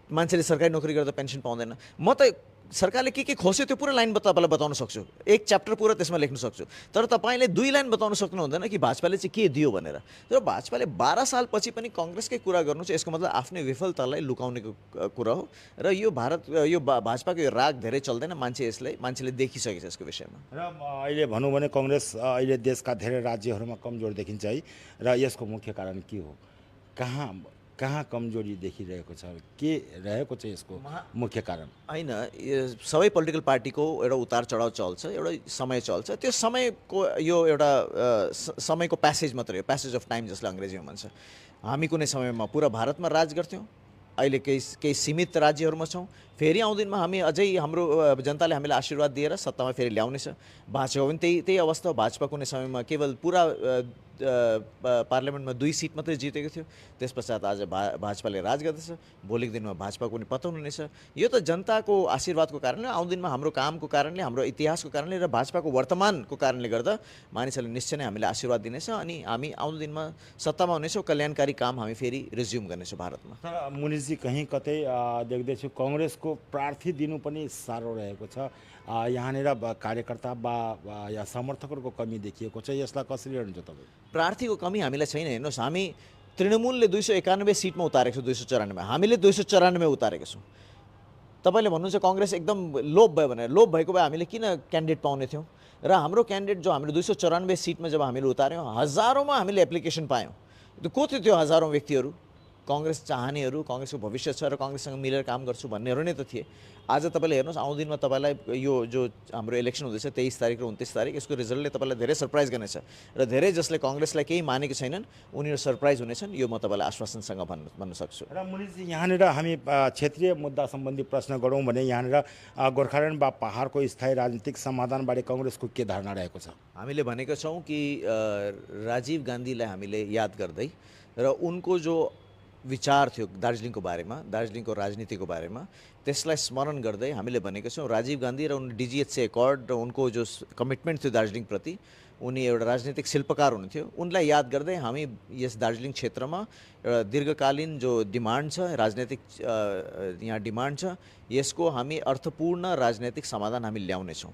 मान्छेले सरकारी नोकरी गर्दा पेन्सन पाउँदैन। म त सरकारले के खोस्यो त्यो पुरा लाइन तपाईँलाई बताउन सक्छु, एक च्याप्टर पुरा त्यसमा लेख्न सक्छु। तर तपाईँले 2 लाइन बताउन सक्नु हुँदैन कि भाजपाले चाहिँ के दियो भनेर। तर भाजपाले 12 सालपछि पनि काङ्ग्रेसकै कुरा गर्नु चाहिँ यसको मतलब आफ्नै विफलतालाई लुकाउनेको कुरा हो। र यो भाजपाको यो राग धेरै चल्दैन, मान्छेले देखिसकेको छ यसको विषयमा।
र अहिले भनौँ भने काङ्ग्रेस अहिले देशका धेरै राज्यहरूमा कमजोर देखिन्छ है। र यसको मुख्य कारण के हो, कहाँ कमजोरी देखिरहेको छ, के रहेको छ यसको मुख्य कारण?
होइन, सबै पोलिटिकल पार्टीको एउटा उतार चढाव चल्छ, एउटा समय चल्छ। त्यो समयको यो एउटा समयको प्यासेज मात्रै हो, प्यासेज अफ टाइम जसलाई अङ्ग्रेजीमा भन्छ। हामी कुनै समयमा पुरा भारतमा राज गर्थ्यौँ, अहिले केही सीमित राज्यहरूमा छौँ। फेरि आउँदिनमा हामी अझै हाम्रो जनताले हामीलाई आशीर्वाद दिएर सत्तामा फेरि ल्याउनेछ। भाजपा पनि त्यही अवस्था हो। भाजपा कुनै समयमा केवल पुरा पार्लियामेन्टमा 2 सिट मात्रै जितेको थियो, त्यसपश्चात आज भाजपाले राज गर्दैछ। भोलिको दिनमा भाजपाको पनि पतन हुनेछ। यो त जनताको आशीर्वादको कारणले, आउँदिनमा हाम्रो कामको कारणले, हाम्रो इतिहासको कारणले र भाजपाको वर्तमानको कारणले गर्दा मानिसहरूले निश्चय नै हामीलाई आशीर्वाद दिनेछ अनि हामी आउँदो दिनमा सत्तामा हुनेछौँ। कल्याणकारी काम हामी फेरि रिज्युम गर्नेछौँ भारतमा।
तर मुनिसजी कहीँ कतै देख्दैछु काङ्ग्रेसको प्रार्थी दिनु पनि साह्रो रहेको छ। यहाँनिर कार्यकर्ता या समर्थकहरूको कमी देखिएको छ, यसलाई कसरी हेर्नुहुन्छ तपाईँ?
प्रार्थीको कमी हामीलाई छैन। हेर्नुहोस्, हामी तृणमूलले 291 सिटमा उतारेको छौँ, 294, हामीले 294 उतारेको छौँ। तपाईँले भन्नुहुन्छ काङ्ग्रेस एकदम लोभ भयो भनेर। लोभ भएको भए हामीले किन क्यान्डिडेट पाउने थियौँ? र हाम्रो क्यान्डिडेट जो हामीले 294 सिटमा जब हामीले उतार्यौँ, हजारौँमा हामीले एप्लिकेसन पायौँ। को थियो त्यो हजारौँ व्यक्तिहरू? काङ्ग्रेस चाहनेहरू, काङ्ग्रेसको भविष्य छ र काङ्ग्रेससँग मिलेर काम गर्छु भन्नेहरू नै त थिए। आज तपाईँले हेर्नुहोस्, आउँदो दिनमा तपाईँलाई यो जो हाम्रो इलेक्सन हुँदैछ 23 तारिक र 29 तारिक, यसको रिजल्टले तपाईँलाई धेरै सरप्राइज गर्नेछ। र धेरै जसले काङ्ग्रेसलाई केही मानेको छैनन् उनीहरू सरप्राइज हुनेछन्, यो म तपाईँलाई आश्वासनसँग भन्न सक्छु।
र मुनिसजी, यहाँनिर हामी क्षेत्रीय मुद्दा सम्बन्धी प्रश्न गरौँ भने यहाँनिर गोर्खाल्यान्ड वा पहाडको स्थायी राजनीतिक समाधानबारे काङ्ग्रेसको के धारणा रहेको छ?
हामीले भनेको छौँ कि राजीव गान्धीलाई हामीले याद गर्दै र उनको जो विचार थियो दार्जिलिङको बारेमा, दार्जिलिङको राजनीतिको बारेमा, त्यसलाई स्मरण गर्दै हामीले भनेको छौँ राजीव गान्धी र उन डिजिएचसी एकर्ड र उनको जो कमिटमेन्ट थियो दार्जिलिङप्रति, उनी एउटा राजनीतिक शिल्पकार हुनुहुन्थ्यो। उनलाई याद गर्दै हामी यस दार्जिलिङ क्षेत्रमा एउटा दीर्घकालीन जो डिमान्ड छ, राजनैतिक यहाँ डिमान्ड छ, यसको हामी अर्थपूर्ण राजनैतिक समाधान हामी ल्याउनेछौँ।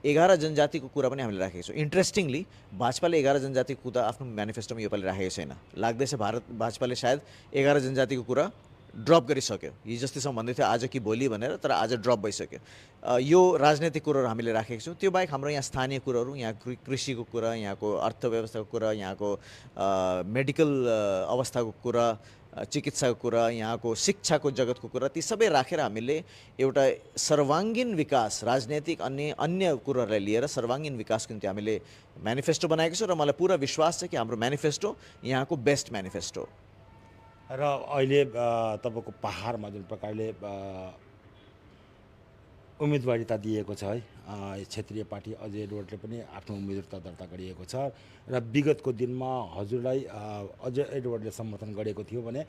11 जनजातिको कुरा पनि हामीले राखेको छौँ। इन्ट्रेस्टिङली भाजपाले 11 जनजातिको कुरा आफ्नो म्यानिफेस्टोमा योपालि राखेको छैन। लाग्दैछ भाजपाले सायद 11 जनजातिको कुरा ड्रप गरिसक्यो। हिजोस्तिसम्म भन्दै थियो आज कि भोलि भनेर, तर आज ड्रप भइसक्यो। यो राजनैतिक कुराहरू हामीले राखेको छौँ। त्यो बाहेक हाम्रो यहाँ स्थानीय कुराहरू, यहाँ कृषिको कुरा, यहाँको अर्थव्यवस्थाको कुरा, यहाँको मेडिकल अवस्थाको कुरा, चिकित्साको कुरा, यहाँको शिक्षाको जगतको कुरा, ती सबै राखेर हामीले एउटा सर्वाङ्गीन विकास, राजनैतिक अन्य कुराहरूलाई लिएर सर्वाङ्गीन विकासको निम्ति हामीले म्यानिफेस्टो बनाएको छौँ। र मलाई पुरा विश्वास छ कि हाम्रो म्यानिफेस्टो यहाँको बेस्ट म्यानिफेस्टो।
र अहिले तपाईँको पहाडमा जुन प्रकारले उम्मेदवारिता दिएको छ है, क्षेत्रीय पार्टी अजय एडवर्डले पनि आफ्नो उम्मेदवारिता दर्ता गरिएको छ र विगतको दिनमा हजुरलाई अजय एडवर्डले समर्थन गरेको थियो भने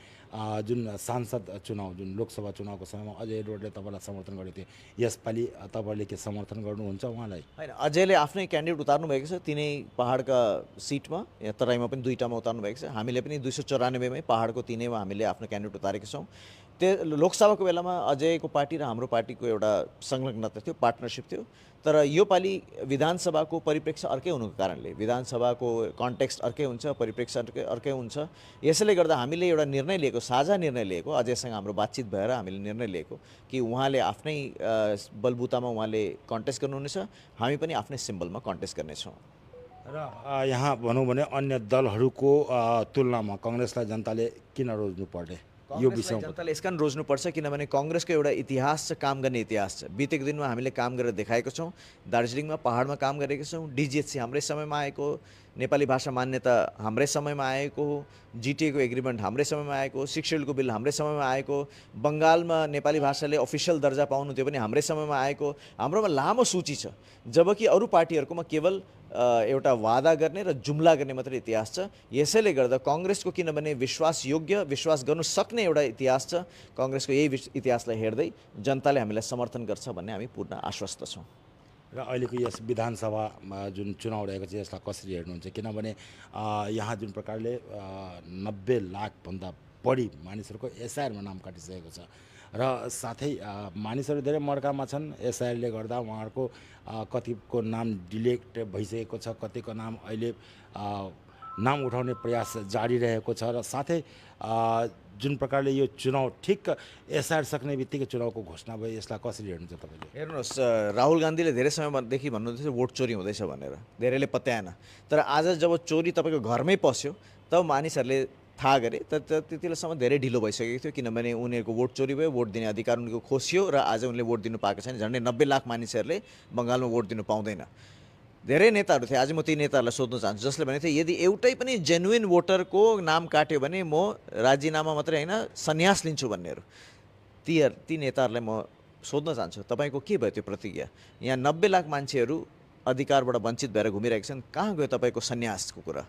जुन सांसद चुनाव, जुन लोकसभा चुनावको समयमा अजय एडवर्डले तपाईँलाई समर्थन गरेको थियो, यसपालि तपाईँले के समर्थन गर्नुहुन्छ उहाँलाई?
होइन, अजयले आफ्नै क्यान्डिडेट उतार्नु भएको छ तिनै पहाडका सिटमा, यहाँ तराईमा पनि 2टामा उतार्नु भएको छ। हामीले पनि 294मै पहाडको तिनैमा हामीले आफ्नो क्यान्डिडेट उतारेका छौँ। त्यो लोकसभाको बेलामा अजयको पार्टी र हाम्रो पार्टीको एउटा संलग्नता थियो, पार्टनरसिप थियो। तर यो पालि विधानसभाको परिप्रेक्ष्य अर्कै हुनुको कारणले, विधानसभाको कन्टेक्स्ट अर्कै हुन्छ, परिप्रेक्ष्य अर्कै हुन्छ। यसैले गर्दा हामीले एउटा निर्णय लिएको, साझा निर्णय लिएको, अजयसँग हाम्रो बातचित भएर हामीले निर्णय लिएको कि उहाँले आफ्नै बलबुतामा उहाँले कन्टेस्ट गर्नुहुनेछ, हामी पनि आफ्नै सिम्बलमा कन्टेस्ट गर्नेछौँ।
र यहाँ भनौँ भने अन्य दलहरूको तुलनामा काङ्ग्रेसलाई जनताले किन रोज्नु पर्ने? यो
कांग्रेसलाई
विषयमा
जनताले यसकारण रोज्नुपर्छ किनभने कांग्रेसको एउटा इतिहास छ, काम गर्ने इतिहास छ। बितेको दिनमा हामीले काम गरेर देखाएको छौँ। दार्जिलिङमा पहाडमा काम गरेका छौँ। डिजिएचसी हाम्रै समयमा आएको, नेपाली भाषा मान्यता हाम्रै समयमा आएको हो, जिटिएको एग्रिमेन्ट हाम्रै समयमा आएको हो, 6 शेड्युलको बिल हाम्रै समयमा आएको, बङ्गालमा नेपाली भाषाले अफिसियल दर्जा पाउनु त्यो पनि हाम्रै समयमा आएको। हाम्रोमा लामो सूची छ, जबकि अरू पार्टीहरूकोमा केवल एउटा वादा गर्ने र जुम्ला गर्ने मात्रै इतिहास छ। यसैले गर्दा कांग्रेसको किनभने विश्वासयोग्य, विश्वास गर्नु सक्ने एउटा इतिहास छ, कांग्रेसको यही इतिहासलाई हेर्दै जनताले हामीलाई समर्थन गर्छ भन्ने हामी पूर्ण आश्वस्त छौँ।
र अहिलेको यस विधानसभामा जुन चुनाव रहेको छ यसलाई कसरी हेर्नुहुन्छ? किनभने यहाँ जुन प्रकारले 90 लाखभन्दा बढी मानिसहरूको एसआइआरमा नाम काटिसकेको छ र साथै मानिसहरू धेरै मर्कामा छन्। एसआइआरले गर्दा उहाँहरूको कतिको नाम डिलिट भइसकेको छ, कतिको नाम अहिले नाम उठाउने प्रयास जारी रहेको छ र साथै जुन प्रकारले यो चुनाव ठिक एसआइआर सक्ने बित्तिकै चुनावको घोषणा भयो, यसलाई कसरी हेर्नुहुन्छ तपाईँले?
हेर्नुहोस्, राहुल गान्धीले धेरै समयदेखि भन्नुहुँदैछ भोट चोरी हुँदैछ भनेर, धेरैले पत्याएन। तर आज जब चोरी तपाईँको घरमै पस्यो तब मानिसहरूले थाहा गरे। त्यतिबेलासम्म धेरै ढिलो भइसकेको थियो किनभने उनीहरूको भोट चोरी भयो, भोट दिने अधिकार उनीहरूको खोसियो र आज उनले भोट दिनु पाएको छैन। झन्डै 90 लाख मानिसहरूले बङ्गालमा भोट दिनु पाउँदैन। धेरै नेताहरू थिए, आज म ती नेताहरूलाई सोध्न चाहन्छु जसले भनेको थिए यदि एउटै पनि जेन्युन भोटरको नाम काट्यो भने म राजीनामा मात्रै होइन सन्यास लिन्छु भन्नेहरू, ती नेताहरूलाई म सोध्न चाहन्छु तपाईँको के भयो त्यो प्रतिज्ञा? यहाँ 90 लाख मान्छेहरू अधिकारबाट वञ्चित भएर घुमिरहेका छन्, कहाँ गयो तपाईँको सन्यासको कुरा?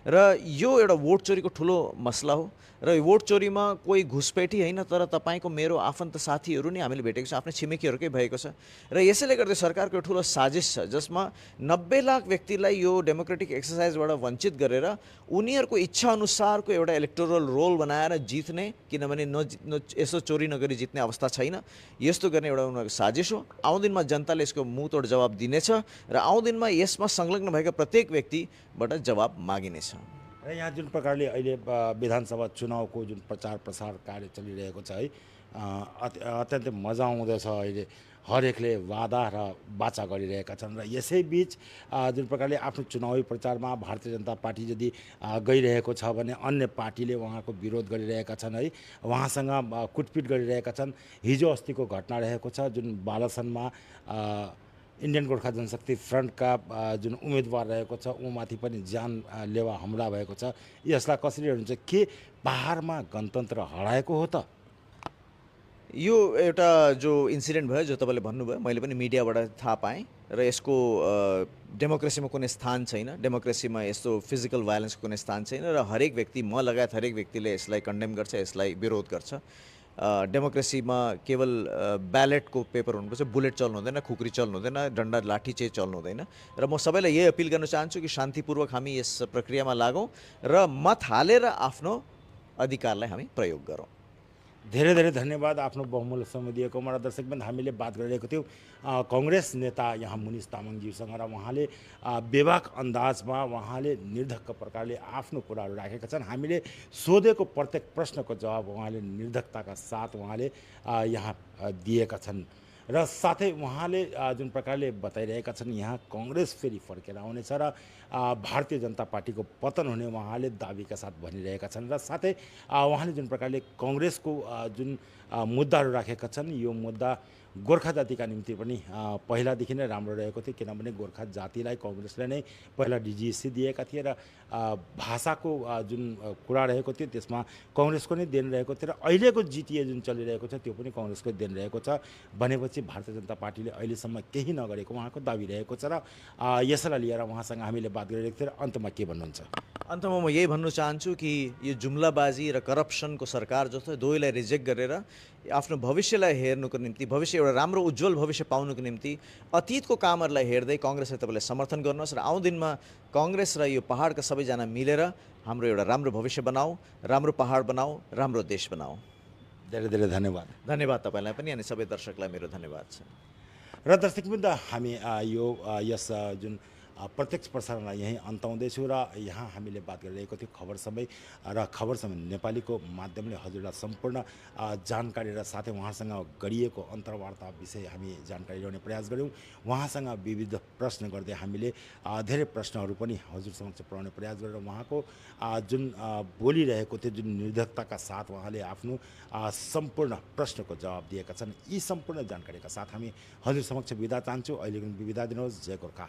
र यो एउटा भोट चोरीको ठुलो मसला हो र यो भोट चोरीमा कोही घुसपैठी होइन, तर तपाईँको मेरो आफन्त साथीहरू नै हामीले भेटेको छ, आफ्नै छिमेकीहरूकै भएको छ। र यसैले गर्दा सरकारको ठुलो साजिस छ जसमा 90 लाख व्यक्तिलाई यो डेमोक्रेटिक एक्सर्साइजबाट वञ्चित गरेर उनीहरूको इच्छा अनुसारको एउटा इलेक्टोरल रोल बनाएर जित्ने, किनभने यसो चोरी नगरी जित्ने अवस्था छैन, यस्तो गर्ने एउटा उनीहरूको साजिस हो। आउँदो दिनमा जनताले यसको मुँहतोड जवाब दिनेछ र आउँदो दिनमा यसमा संलग्न भएका प्रत्येक व्यक्तिबाट जवाब मागिनेछ।
र यहाँ जुन प्रकारले अहिले विधानसभा चुनावको जुन प्रचार प्रसार कार्य चलिरहेको छ है, अत्यन्तै मजा आउँदैछ। अहिले हरेकले वादा र वाचा गरिरहेका छन् र यसैबीच जुन प्रकारले आफ्नो चुनावी प्रचारमा भारतीय जनता पार्टी यदि गइरहेको छ भने अन्य पार्टीले उहाँको विरोध गरिरहेका छन् है, उहाँसँग कुटपिट गरिरहेका छन्। हिजो अस्तिको घटना रहेको छ जुन बालसनमा इन्डियन गोर्खा जनशक्ति फ्रन्टका जुन उम्मेदवार रहेको छ उमाथि पनि जानलेवा हमला भएको छ, यसलाई कसरी हेर्नुहुन्छ? के पहाडमा गणतन्त्र हराएको हो त?
यो एउटा जो इन्सिडेन्ट भयो जो तपाईँले भन्नुभयो, मैले पनि मिडियाबाट थाहा पाएँ र यसको डेमोक्रेसीमा कुनै स्थान छैन, डेमोक्रेसीमा यस्तो फिजिकल भायोलेन्सको कुनै स्थान छैन र हरेक व्यक्ति, म लगायत हरेक व्यक्तिले यसलाई कन्डेम गर्छ, यसलाई विरोध गर्छ। डेमोक्रेसीमा केवल ब्यालेटको पेपर हुनुपर्छ, बुलेट चल्नु हुँदैन, खुकुरी चल्नु हुँदैन, डन्डा लाठी चाहिँ चल्नु हुँदैन। र म सबैलाई यही अपिल गर्न चाहन्छु कि शान्तिपूर्वक हामी यस प्रक्रियामा लागौँ र मत हालेर आफ्नो अधिकारलाई हामी प्रयोग गरौँ।
धेरै धेरै धन्यवाद आफ्नो बहुमूल्य समय दिएकोमा। र दर्शकबिन हामीले बात गरिरहेको थियौँ कांग्रेस नेता यहाँ मुनिस तामाङज्यूसँग र उहाँले बेबाक अन्दाजमा उहाँले निर्धक्क प्रकारले आफ्नो कुराहरू राखेका छन्। हामीले सोधेको प्रत्येक प्रश्नको जवाब उहाँले निर्धक्कताका साथ उहाँले यहाँ दिएका छन् र साथै उहाँले जुन प्रकारले बताइरहेका छन् यहाँ कांग्रेस फेरि फर्केर आउनेछ र भारतीय जनता पार्टीको पतन हुने उहाँले दाबीका साथ भनिरहेका छन् र साथै उहाँले जुन प्रकारले कांग्रेसको जुन मुद्दाहरू राखेका छन् यो मुद्दा गोर्खा जातिका निम्ति पनि पहिलादेखि नै राम्रो रहेको थियो, किनभने गोर्खा जातिलाई कांग्रेसले नै पहिला डिजिएससी दिएका थिए र भाषाको जुन कुरा रहेको थियो त्यसमा कांग्रेसको नै देन रहेको थियो र अहिलेको जिटिए जुन चलिरहेको छ त्यो पनि कांग्रेसको देन रहेको छ भनेपछि भारतीय जनता पार्टीले अहिलेसम्म केही नगरेको उहाँको दाबी रहेको छ र यसलाई लिएर उहाँसँग हामीले बात गरिरहेको थियौँ। अन्तमा के भन्नुहुन्छ?
अन्तमा म यही भन्नु चाहन्छु कि यो जुम्लाबाजी र करप्सनको सरकार जस्तो दुवैलाई रिजेक्ट गरेर आफ्नो भविष्यलाई हेर्नुको निम्ति, भविष्य एउटा राम्रो उज्जवल भविष्य पाउनुको निम्ति अतीतको कामहरूलाई हेर्दै कांग्रेसले तपाईँले समर्थन गर्नुहोस् र आउँदो दिनमा कांग्रेस र यो पहाडका सबैजना मिलेर हाम्रो एउटा राम्रो भविष्य बनाऊ, राम्रो पहाड बनाऊ, राम्रो देश बनाऊ।
धेरै धेरै धन्यवाद।
धन्यवाद तपाईँलाई पनि अनि सबै दर्शकलाई मेरो धन्यवाद छ।
र दर्शकवृन्द हामी यस जुन प्रत्यक्ष प्रसारणलाई यहीँ अन्ताउँदैछु र यहाँ हामीले बात गरिरहेको थियो खबर समय र खबर समय नेपालीको माध्यमले हजुरलाई सम्पूर्ण जानकारी र साथै उहाँसँग गरिएको अन्तर्वार्ता विषय हामी जानकारी ल्याउने प्रयास गऱ्यौँ। उहाँसँग विविध प्रश्न गर्दै हामीले धेरै प्रश्नहरू पनि हजुर समक्ष पुर्याउने प्रयास गरेर उहाँको जुन बोलिरहेको थियो, जुन निर्धक्ताका साथ उहाँले आफ्नो सम्पूर्ण प्रश्नको जवाब दिएका छन्, यी सम्पूर्ण जानकारीका साथ हामी हजुर समक्ष बिदा चाहन्छु। अहिलेको बिदा दिनुहोस्। जय गोर्खा।